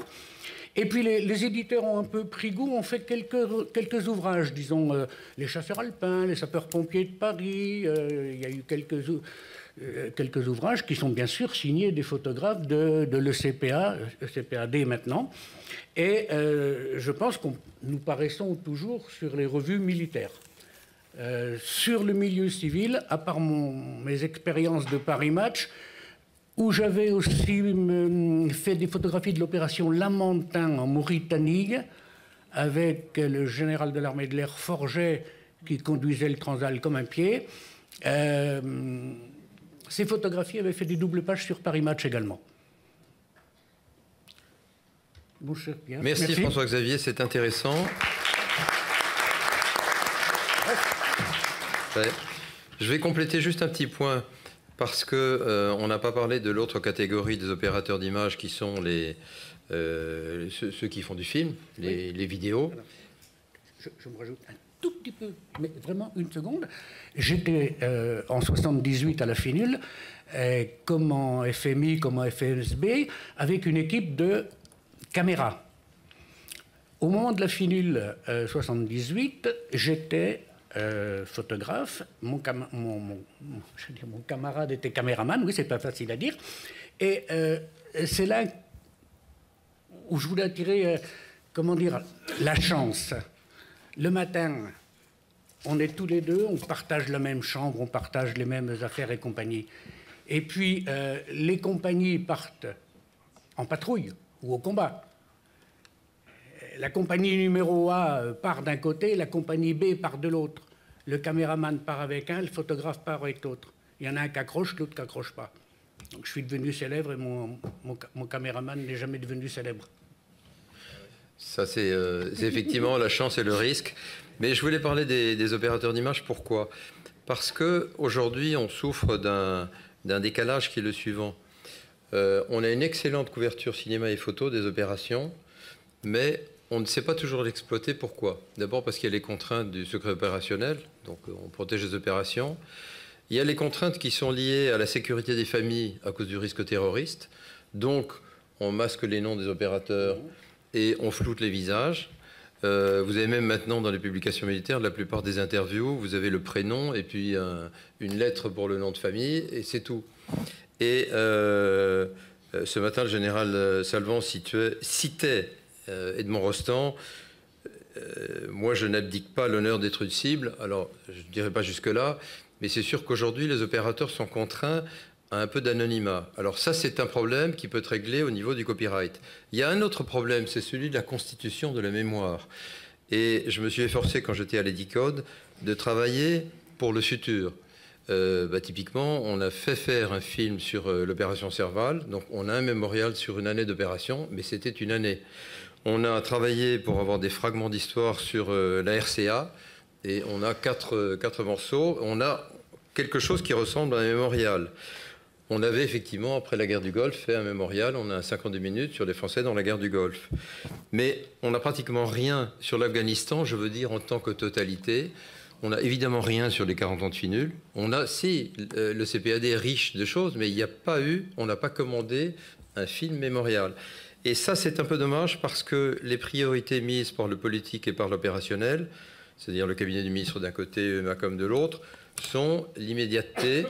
Et puis les éditeurs ont un peu pris goût, ont fait quelques ouvrages, disons, les chasseurs alpins, les sapeurs-pompiers de Paris, il y a eu quelques ouvrages qui sont bien sûr signés des photographes de l'ECPA, ECPAD maintenant. Et je pense que nous paraissons toujours sur les revues militaires. Sur le milieu civil, à part mes expériences de Paris Match, où j'avais aussi fait des photographies de l'opération Lamantin en Mauritanie, avec le général de l'armée de l'air Forget qui conduisait le Transal comme un pied. Ces photographies avaient fait des doubles pages sur Paris Match également. Bon, cher Pierre.
Merci François-Xavier, c'est intéressant. Ouais. Je vais compléter juste un petit point, parce qu'on n'a pas parlé de l'autre catégorie des opérateurs d'image qui sont ceux qui font du film, les vidéos.
Voilà. Je me rajoute un tout petit peu, mais vraiment une seconde. J'étais en 78 à la FINUL, comme en FMI, comme en FMSB, avec une équipe de caméras. Au moment de la FINUL 78, j'étais photographe, mon camarade était caméraman, oui, c'est pas facile à dire, et c'est là où je voulais attirer, comment dire, la chance. Le matin, on est tous les deux, on partage la même chambre, on partage les mêmes affaires et compagnie. Et puis, les compagnies partent en patrouille ou au combat. La compagnie numéro A part d'un côté, la compagnie B part de l'autre. Le caméraman part avec un, le photographe part avec l'autre. Il y en a un qui accroche, l'autre qui n'accroche pas. Donc je suis devenu célèbre et mon caméraman n'est jamais devenu célèbre.
Ça, c'est effectivement la chance et le risque. Mais je voulais parler des opérateurs d'image. Pourquoi? Parce qu'aujourd'hui, on souffre d'un décalage qui est le suivant. On a une excellente couverture cinéma et photo des opérations, mais on ne sait pas toujours l'exploiter. Pourquoi? D'abord parce qu'il y a les contraintes du secret opérationnel, donc on protège les opérations. Il y a les contraintes qui sont liées à la sécurité des familles à cause du risque terroriste. Donc, on masque les noms des opérateurs et on floute les visages. Vous avez même maintenant dans les publications militaires, la plupart des interviews, vous avez le prénom et puis une lettre pour le nom de famille et c'est tout. Et ce matin, le général Salvan citait Edmond Rostand. Moi, je n'abdique pas l'honneur d'être une cible. Alors, je ne dirais pas jusque-là, mais c'est sûr qu'aujourd'hui, les opérateurs sont contraints à un peu d'anonymat. Alors ça, c'est un problème qui peut être réglé au niveau du copyright. Il y a un autre problème, c'est celui de la constitution de la mémoire. Et je me suis efforcé, quand j'étais à l'Edicode, de travailler pour le futur. Typiquement, on a fait faire un film sur l'opération Serval. Donc, on a un mémorial sur une année d'opération, mais c'était une année. On a travaillé pour avoir des fragments d'histoire sur la RCA. Et on a quatre morceaux. On a quelque chose qui ressemble à un mémorial. On avait effectivement, après la guerre du Golfe, fait un mémorial. On a 52 minutes sur les Français dans la guerre du Golfe. Mais on n'a pratiquement rien sur l'Afghanistan, je veux dire, en tant que totalité. On n'a évidemment rien sur les 40 ans de FINUL. On a, si, le CPAD est riche de choses, mais il n'y a pas eu, on n'a pas commandé un film mémorial. Et ça, c'est un peu dommage parce que les priorités mises par le politique et par l'opérationnel, c'est-à-dire le cabinet du ministre d'un côté, Macom de l'autre, sont l'immédiateté,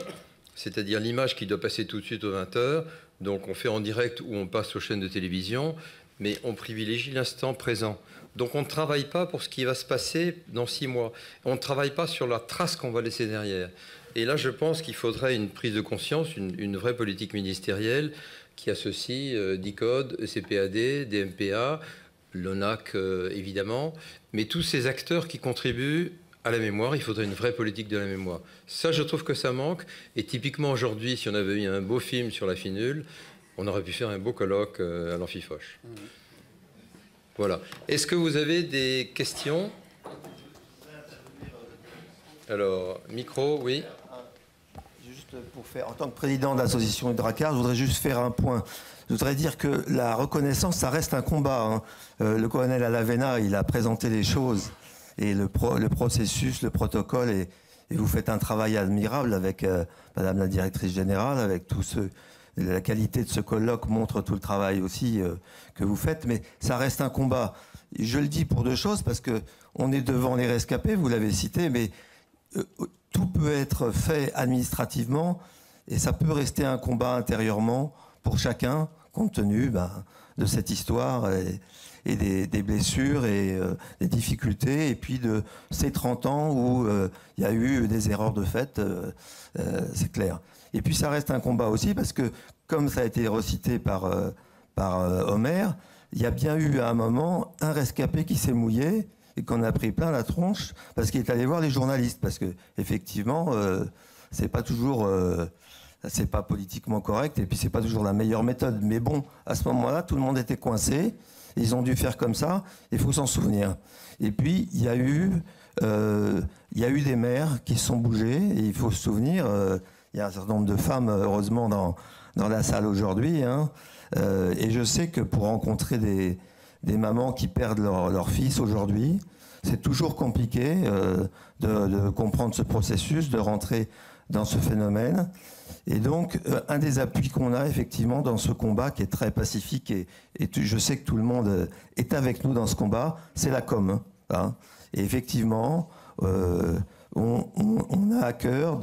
c'est-à-dire l'image qui doit passer tout de suite aux 20h. Donc on fait en direct ou on passe aux chaînes de télévision, mais on privilégie l'instant présent. Donc on ne travaille pas pour ce qui va se passer dans 6 mois. On ne travaille pas sur la trace qu'on va laisser derrière. Et là, je pense qu'il faudrait une prise de conscience, une vraie politique ministérielle qui associe DICODE, CPAD, DMPA, l'ONAC évidemment, mais tous ces acteurs qui contribuent à la mémoire. Il faudrait une vraie politique de la mémoire. Ça, je trouve que ça manque. Et typiquement aujourd'hui, si on avait eu un beau film sur la FINUL, on aurait pu faire un beau colloque à l'Amphifoche. Voilà. Est-ce que vous avez des questions? Alors, micro, oui.
Juste pour faire, en tant que président de l'association Hydracar, je voudrais juste faire un point. Je voudrais dire que la reconnaissance, ça reste un combat. Hein. Le colonel Alavena, il a présenté les choses et le processus, le protocole, et vous faites un travail admirable avec Madame la directrice générale, avec tous ceux. La qualité de ce colloque montre tout le travail aussi que vous faites, mais ça reste un combat. Je le dis pour deux choses, parce qu'on est devant les rescapés, vous l'avez cité, mais tout peut être fait administrativement et ça peut rester un combat intérieurement pour chacun, compte tenu de cette histoire et des blessures et des difficultés, et puis de ces 30 ans où il y a eu des erreurs de fait, c'est clair. Et puis ça reste un combat aussi parce que, comme ça a été recité par Omer, il y a bien eu à un moment un rescapé qui s'est mouillé et qu'on a pris plein la tronche parce qu'il est allé voir les journalistes. Parce que effectivement, c'est pas toujours, c'est pas politiquement correct et puis c'est pas toujours la meilleure méthode. Mais bon, à ce moment-là, tout le monde était coincé. Ils ont dû faire comme ça. Il faut s'en souvenir. Et puis il y a eu des maires qui se sont bougés. Et il faut se souvenir. Il y a un certain nombre de femmes, heureusement, dans la salle aujourd'hui. Hein. Et je sais que pour rencontrer des mamans qui perdent leur fils aujourd'hui, c'est toujours compliqué de comprendre ce processus, de rentrer dans ce phénomène. Et donc, un des appuis qu'on a effectivement dans ce combat qui est très pacifique, et je sais que tout le monde est avec nous dans ce combat, c'est la com. Hein. Et effectivement, on a à cœur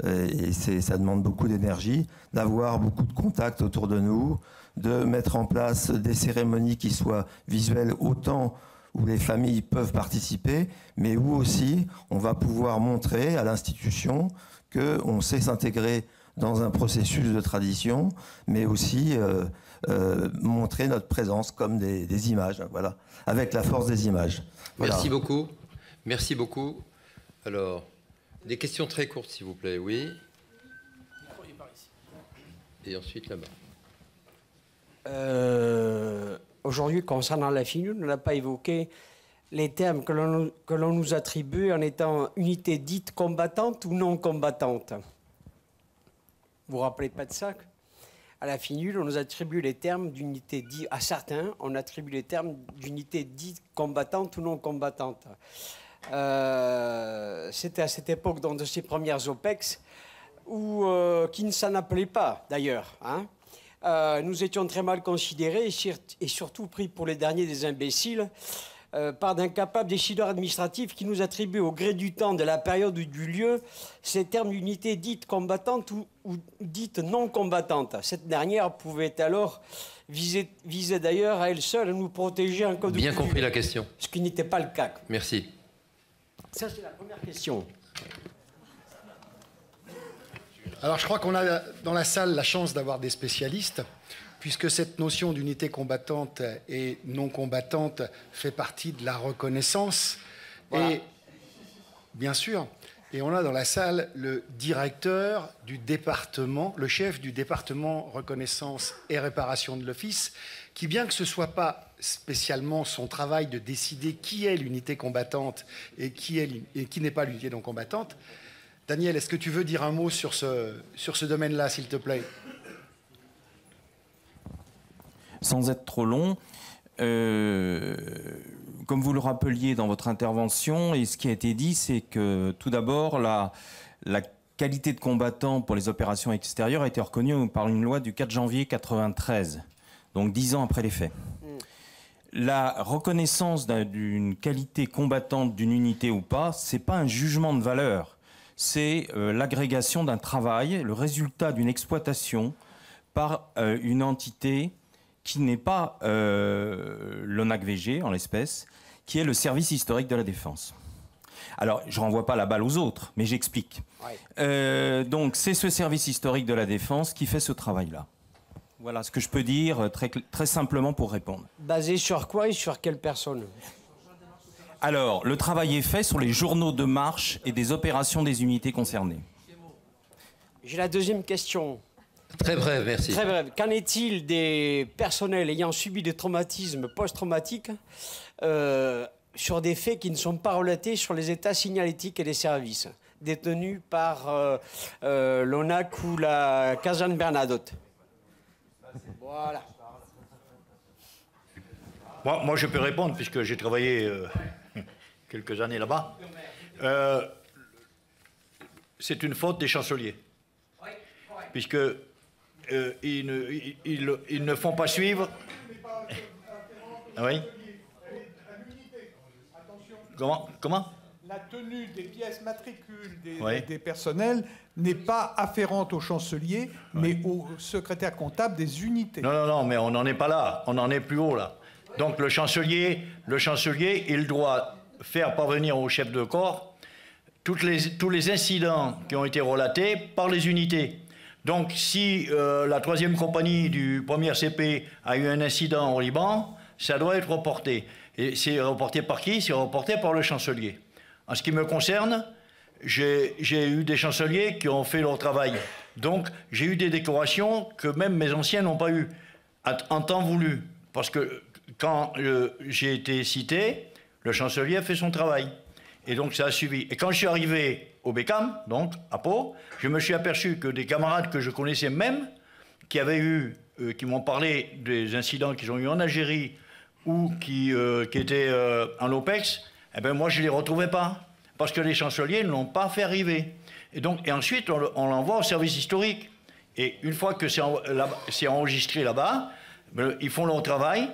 et ça demande beaucoup d'énergie, d'avoir beaucoup de contacts autour de nous, de mettre en place des cérémonies qui soient visuelles autant où les familles peuvent participer, mais où aussi on va pouvoir montrer à l'institution qu'on sait s'intégrer dans un processus de tradition, mais aussi montrer notre présence comme des images, voilà, avec la force des images. Voilà.
Merci beaucoup. Merci beaucoup. Alors, des questions très courtes, s'il vous plaît. Oui. Et ensuite là-bas.
Aujourd'hui, concernant la FINUL, on n'a pas évoqué les termes que l'on nous attribue en étant unité dite combattante ou non combattante. Vous vous rappelez pas de ça? À la FINUL, on nous attribue les termes d'unité dite, à certains, on attribue les termes d'unité dite combattante ou non combattante. C'était à cette époque, dans de ces premières OPEX, qui ne s'en appelait pas, d'ailleurs. Hein. Nous étions très mal considérés et surtout pris pour les derniers des imbéciles par d'incapables décideurs administratifs qui nous attribuent au gré du temps, de la période ou du lieu, ces termes d'unité dite combattante ou dite non combattante. Cette dernière pouvait alors viser d'ailleurs à elle seule à nous protéger en cas de...
Bien compris la question.
Ce qui n'était pas le cas.
Merci.
Ça, c'est la première question.
Alors, je crois qu'on a dans la salle la chance d'avoir des spécialistes, puisque cette notion d'unité combattante et non combattante fait partie de la reconnaissance. Voilà. Et, bien sûr, et on a dans la salle le directeur du département, le chef du département reconnaissance et réparation de l'Office, qui, bien que ce ne soit pas spécialement son travail de décider qui est l'unité combattante et qui n'est pas l'unité non combattante. Daniel, est-ce que tu veux dire un mot sur ce domaine-là, s'il te plaît?
Sans être trop long, comme vous le rappeliez dans votre intervention, et ce qui a été dit, c'est que tout d'abord, la qualité de combattant pour les opérations extérieures a été reconnue par une loi du 4 janvier 1993, donc 10 ans après les faits. La reconnaissance d'une qualité combattante d'une unité ou pas, c'est pas un jugement de valeur. C'est l'agrégation d'un travail, le résultat d'une exploitation par une entité qui n'est pas l'ONAC-VG, en l'espèce, qui est le service historique de la défense. Alors, je ne renvoie pas la balle aux autres, mais j'explique. Ouais. Donc, c'est ce service historique de la défense qui fait ce travail-là. Voilà ce que je peux dire très simplement pour répondre.
Basé sur quoi et sur quelle personne ?
Alors, le travail est fait sur les journaux de marche et des opérations des unités concernées.
J'ai la deuxième question.
Très brève, merci.
Très brève. Qu'en est-il des personnels ayant subi des traumatismes post-traumatiques sur des faits qui ne sont pas relatés sur les états signalétiques et les services détenus par l'ONAC ou la caserne Bernadotte? Voilà.
Moi, je peux répondre puisque j'ai travaillé quelques années là-bas. C'est une faute des chanceliers. Puisque ils ne font pas suivre. Oui. Comment?
La tenue des pièces matricules des personnels n'est pas afférente au chancelier, mais au secrétaire comptable des unités.
Non, mais on n'en est pas là. On en est plus haut, là. Donc le chancelier, il doit faire parvenir au chef de corps tous les incidents qui ont été relatés par les unités. Donc si la 3e compagnie du 1er CP a eu un incident au Liban, ça doit être reporté. Et c'est reporté par qui? C'est reporté par le chancelier. En ce qui me concerne, j'ai eu des chanceliers qui ont fait leur travail. Donc j'ai eu des décorations que même mes anciens n'ont pas eues en temps voulu. Parce que quand j'ai été cité, le chancelier a fait son travail. Et donc ça a suivi. Et quand je suis arrivé au Beckham, donc à Pau, je me suis aperçu que des camarades que je connaissais même, qui m'ont parlé des incidents qu'ils ont eu en Algérie ou qui étaient en OPEX, eh ben moi je ne les retrouvais pas. Parce que les chanceliers ne l'ont pas fait arriver. Et ensuite, on l'envoie au service historique. Et une fois que c'est enregistré là-bas, ils font leur travail.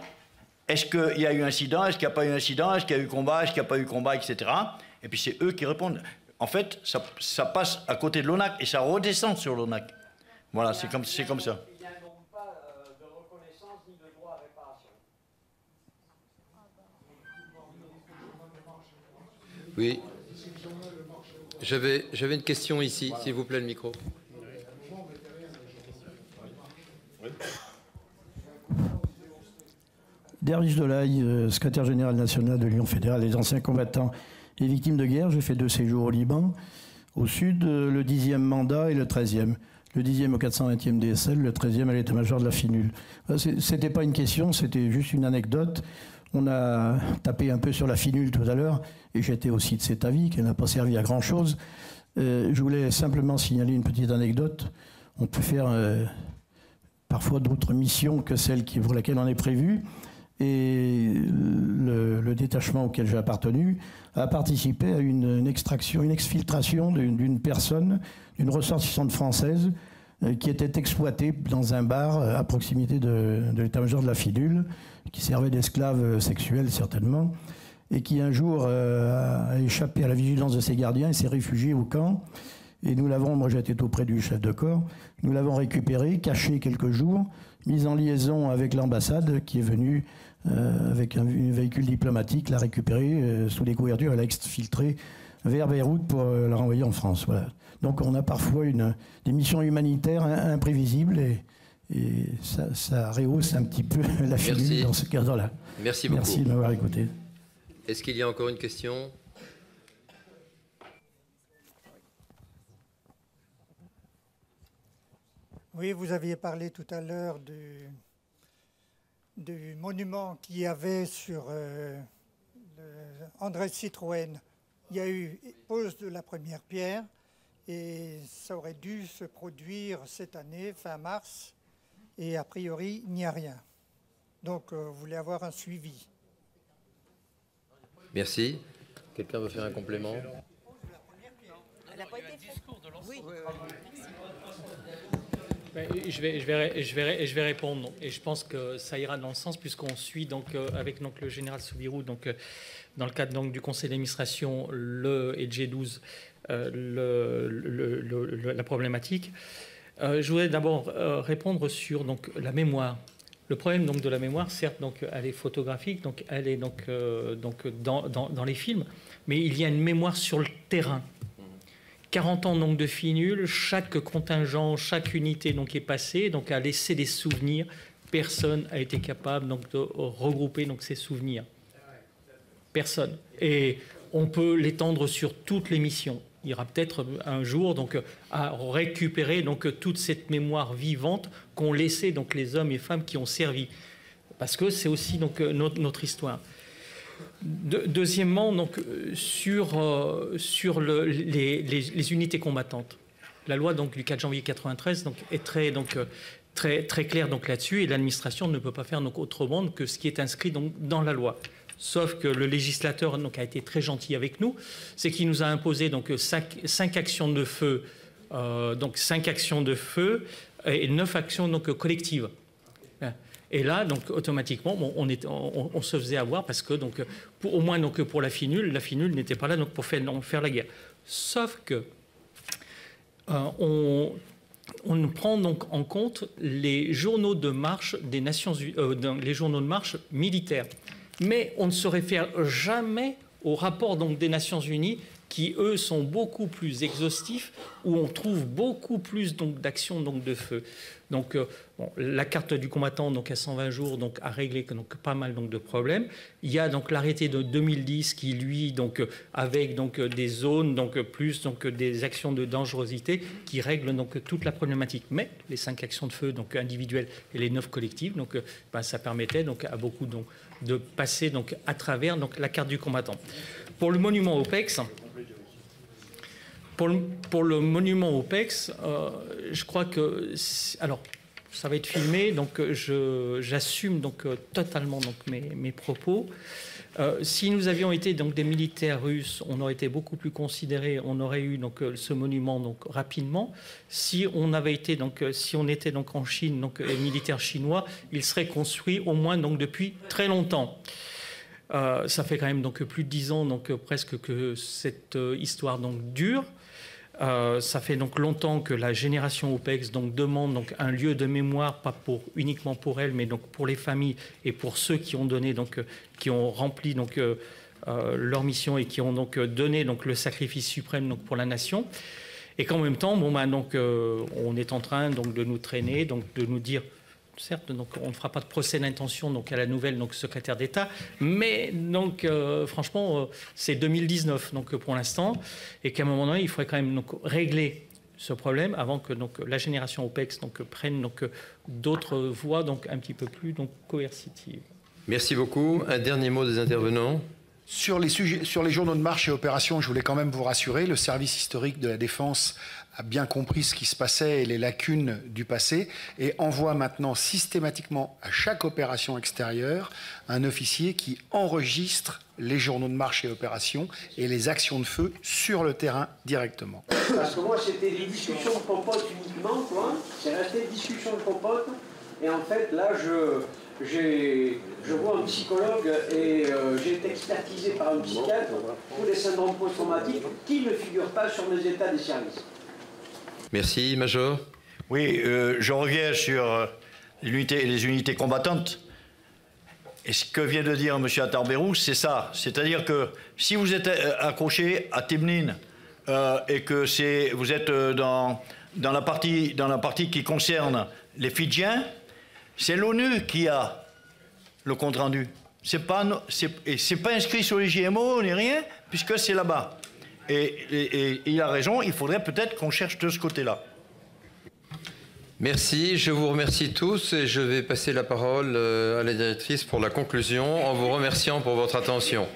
Est-ce qu'il y a eu incident? Est-ce qu'il n'y a pas eu incident? Est-ce qu'il y a eu combat? Est-ce qu'il n'y a pas eu combat? Etc. Et puis c'est eux qui répondent. En fait, ça passe à côté de l'ONAC et ça redescend sur l'ONAC. Voilà, c'est comme ça.
Il n'y a donc pas de reconnaissance ni de droit à réparation.
Oui. J'avais une question ici, s'il vous plaît, le micro.
Derviche Dolaï, secrétaire général national de l'Union fédérale des anciens combattants et victimes de guerre. J'ai fait 2 séjours au Liban, au sud, le 10e mandat et le 13e. Le 10e au 420e DSL, le 13e à l'état-major de la FINUL. C'était pas une question, c'était juste une anecdote. On a tapé un peu sur la FINUL tout à l'heure, et j'étais aussi de cet avis, qu'elle n'a pas servi à grand-chose. Je voulais simplement signaler une petite anecdote. On peut faire parfois d'autres missions que celles pour laquelle on est prévu. Et le détachement auquel j'ai appartenu a participé à une exfiltration d'une personne, d'une ressortissante française qui était exploitée dans un bar à proximité de l'état-major de la FINUL, qui servait d'esclave sexuelle certainement, et qui un jour a échappé à la vigilance de ses gardiens et s'est réfugié au camp. Et nous l'avons, moi j'étais auprès du chef de corps, nous l'avons récupéré, caché quelques jours, mis en liaison avec l'ambassade qui est venue avec un véhicule diplomatique, l'a récupéré sous les couvertures, elle a exfiltré vers Beyrouth pour la renvoyer en France. Voilà. Donc on a parfois des missions humanitaires imprévisibles et ça rehausse un petit peu la figure dans ce cadre-là.
Merci beaucoup.
Merci de m'avoir écouté.
Est-ce qu'il y a encore une question ?
Oui, vous aviez parlé tout à l'heure du monument qu'il y avait sur André Citroën. Il y a eu pose de la première pierre et ça aurait dû se produire cette année, fin mars, et a priori, il n'y a rien. Donc, vous voulez avoir un suivi.
Merci. Quelqu'un veut faire un complément ?
Elle n'a pas été faite. Oui.
Je vais répondre et je pense que ça ira dans le sens puisqu'on suit donc avec donc le général Soubirous donc dans le cadre donc du conseil d'administration et le G12 la problématique. Je voudrais d'abord répondre sur donc la mémoire. Le problème donc de la mémoire, certes donc elle est photographique, donc elle est donc dans les films, mais il y a une mémoire sur le terrain. 40 ans donc de FINUL, chaque contingent, chaque unité donc est passée, donc a laissé des souvenirs. Personne n'a été capable donc de regrouper donc ces souvenirs. Personne. Et on peut l'étendre sur toutes les missions. Il y aura peut-être un jour donc à récupérer donc toute cette mémoire vivante qu'ont laissé donc les hommes et femmes qui ont servi, parce que c'est aussi donc notre histoire. Deuxièmement, donc, sur les unités combattantes. La loi donc, du 4 janvier 1993 donc, est très claire donc, là-dessus et l'administration ne peut pas faire donc, autrement que ce qui est inscrit donc, dans la loi. Sauf que le législateur donc, a été très gentil avec nous, c'est qu'il nous a imposé donc, 5 actions de feu, et 9 actions donc, collectives. Et là, donc, automatiquement, on se faisait avoir parce que, donc, au moins donc, pour la FINUL n'était pas là donc, pour faire la guerre. Sauf que on prend donc en compte les journaux de marche des Nations Unies, les journaux de marche militaires. Mais on ne se réfère jamais au rapport donc, des Nations Unies qui, eux, sont beaucoup plus exhaustifs, où on trouve beaucoup plus d'actions de feu. Donc, la carte du combattant donc, à 120 jours donc, a réglé donc, pas mal donc, de problèmes. Il y a donc l'arrêté de 2010 qui, lui, donc, avec donc, des zones, donc, plus donc, des actions de dangerosité qui règlent donc, toute la problématique. Mais les 5 actions de feu donc, individuelles et les 9 collectives, donc, ça permettait donc, à beaucoup donc, de passer donc, à travers donc, la carte du combattant. Pour le monument OPEX, je crois que... Alors, ça va être filmé, donc j'assume donc, totalement donc, mes propos. Si nous avions été donc, des militaires russes, on aurait été beaucoup plus considérés, on aurait eu donc, ce monument donc, rapidement. Si on était donc, en Chine, donc, les militaires chinois, il serait construit au moins donc, depuis très longtemps. Ça fait quand même donc, plus de 10 ans donc, presque que cette histoire donc, dure. Ça fait donc longtemps que la génération OPEX donc, demande donc, un lieu de mémoire, pas uniquement pour elle, mais donc, pour les familles et pour ceux qui ont donné, donc, qui ont rempli donc, leur mission et qui ont donc, donné donc, le sacrifice suprême donc, pour la nation. Et qu'en même temps, donc, on est en train donc, de nous traîner, donc, de nous dire certes, donc, on ne fera pas de procès d'intention donc, à la nouvelle donc, secrétaire d'État, mais donc, franchement, c'est 2019 donc, pour l'instant, et qu'à un moment donné, il faudrait quand même donc, régler ce problème avant que donc, la génération OPEX donc, prenne d'autres voies donc, un petit peu plus donc, coercitives.
Merci beaucoup. Un dernier mot des intervenants.
Sur les journaux de marche et opérations, je voulais quand même vous rassurer, le service historique de la Défense a bien compris ce qui se passait et les lacunes du passé et envoie maintenant systématiquement à chaque opération extérieure un officier qui enregistre les journaux de marche et opérations et les actions de feu sur le terrain directement.
Parce que moi, c'était des discussions de popote uniquement, quoi. C'est resté des discussions de popote. Et en fait, là, je vois un psychologue et j'ai été expertisé par un psychiatre pour les syndromes post-traumatiques qui ne figurent pas sur mes états des services.
Merci, Major.
Oui, je reviens sur les unités combattantes. Et ce que vient de dire M. Attarberou, c'est ça. C'est-à-dire que si vous êtes accroché à Timnine et que vous êtes dans la partie qui concerne les Fidjiens, c'est l'ONU qui a le compte-rendu. C'est pas inscrit sur les GMO ni rien, puisque c'est là-bas. Et il a raison, il faudrait peut-être qu'on cherche de ce côté-là.
Merci, je vous remercie tous et je vais passer la parole à la directrice pour la conclusion en vous remerciant pour votre attention.